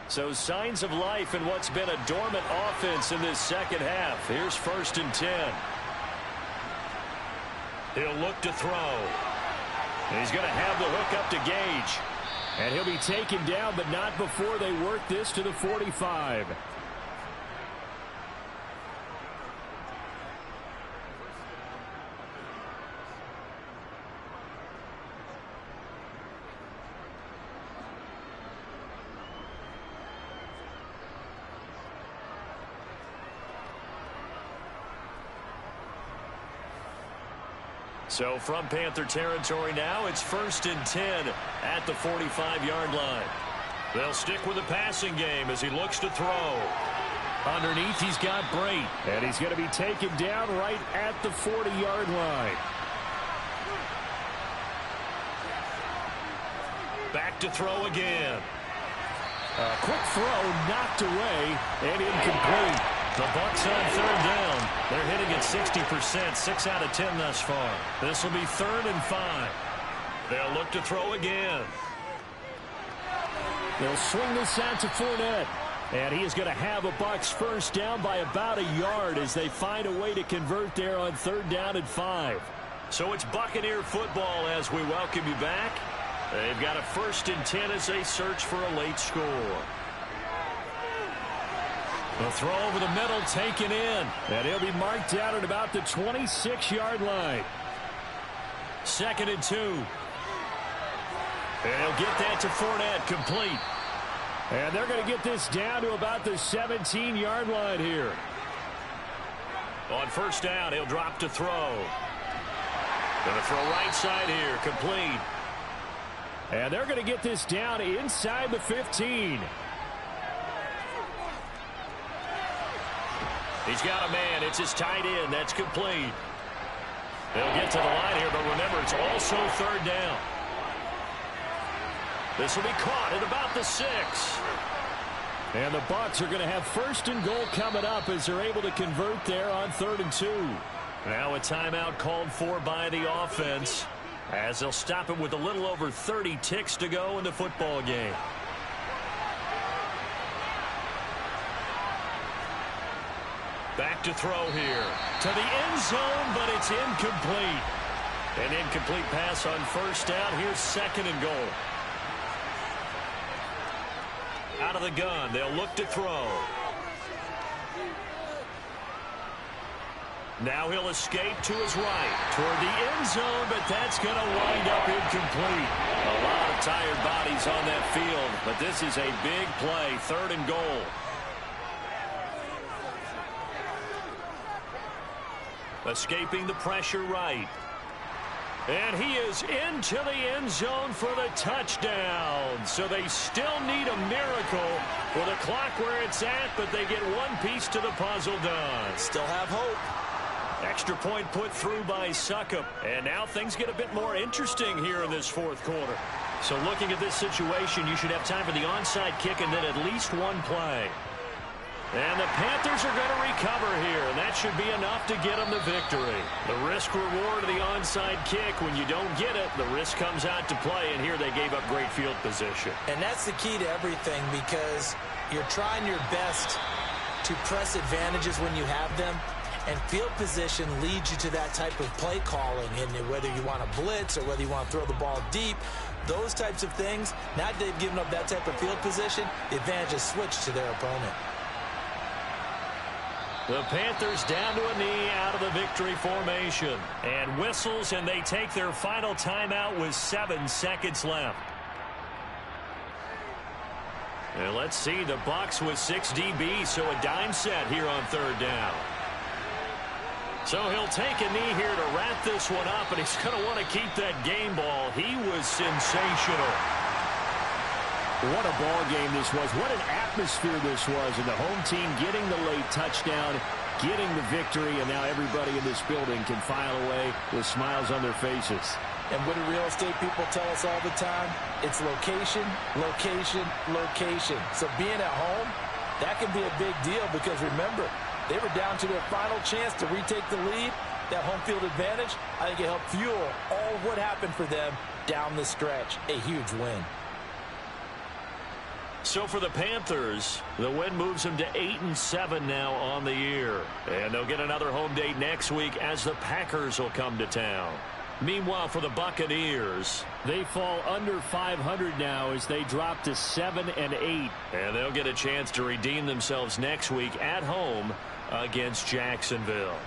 So signs of life in what's been a dormant offense in this second half. Here's 1st and 10. He'll look to throw. He's going to have the hook up to Gage. And he'll be taken down, but not before they work this to the 45. So from Panther territory now, it's 1st and 10 at the 45-yard line. They'll stick with the passing game as he looks to throw. Underneath, he's got Brate. And he's going to be taken down right at the 40-yard line. Back to throw again. A quick throw knocked away and incomplete. The Bucs on 3rd down. They're hitting at 60%, 6 out of 10 thus far. This will be 3rd and 5. They'll look to throw again. They'll swing this out to Fournette. And he is going to have a Bucs first down by about a yard as they find a way to convert there on 3rd down and 5. So it's Buccaneer football as we welcome you back. They've got a 1st and 10 as they search for a late score. The throw over the middle taken in. And he'll be marked down at about the 26-yard line. 2nd and 2. And he'll get that to Fournette, complete. And they're going to get this down to about the 17-yard line here. On first down, he'll drop to throw. Going to throw right side here, complete. And they're going to get this down inside the 15. He's got a man. It's his tight end. That's complete. They'll get to the line here, but remember, it's also 3rd down. This will be caught at about the 6. And the Bucs are going to have 1st and goal coming up as they're able to convert there on 3rd and 2. Now a timeout called for by the offense, as they'll stop it with a little over 30 ticks to go in the football game. Back to throw here. To the end zone, but it's incomplete. An incomplete pass on first down. Here's 2nd and goal. Out of the gun, they'll look to throw. Now he'll escape to his right toward the end zone, but that's going to wind up incomplete. A lot of tired bodies on that field, but this is a big play, 3rd and goal. Escaping the pressure right. And he is into the end zone for the touchdown. So they still need a miracle for the clock where it's at, but they get one piece to the puzzle done. Still have hope. Extra point put through by Succop. And now things get a bit more interesting here in this 4th quarter. So looking at this situation, you should have time for the onside kick and then at least one play. And the Panthers are going to recover here, and that should be enough to get them the victory. The risk-reward of the onside kick, when you don't get it, the risk comes out to play, and here they gave up great field position. And that's the key to everything, because you're trying your best to press advantages when you have them, and field position leads you to that type of play calling, and whether you want to blitz or whether you want to throw the ball deep, those types of things, now that they've given up that type of field position, the advantage is switched to their opponent. The Panthers down to a knee out of the victory formation. And whistles, and they take their final timeout with 7 seconds left. And let's see, the Bucs with 6 DBs, so a dime set here on 3rd down. So he'll take a knee here to wrap this one up, and he's going to want to keep that game ball. He was sensational. What a ball game this was. What an atmosphere this was. And the home team getting the late touchdown, getting the victory, and now everybody in this building can file away with smiles on their faces. And what do real estate people tell us all the time? It's location, location, location. So being at home, that can be a big deal because remember, they were down to their final chance to retake the lead. That home field advantage, I think it helped fuel all of what happened for them down the stretch. A huge win. So for the Panthers, the win moves them to 8-7 now on the year. And they'll get another home date next week as the Packers will come to town. Meanwhile, for the Buccaneers, they fall under 500 now as they drop to 7-8. And they'll get a chance to redeem themselves next week at home against Jacksonville.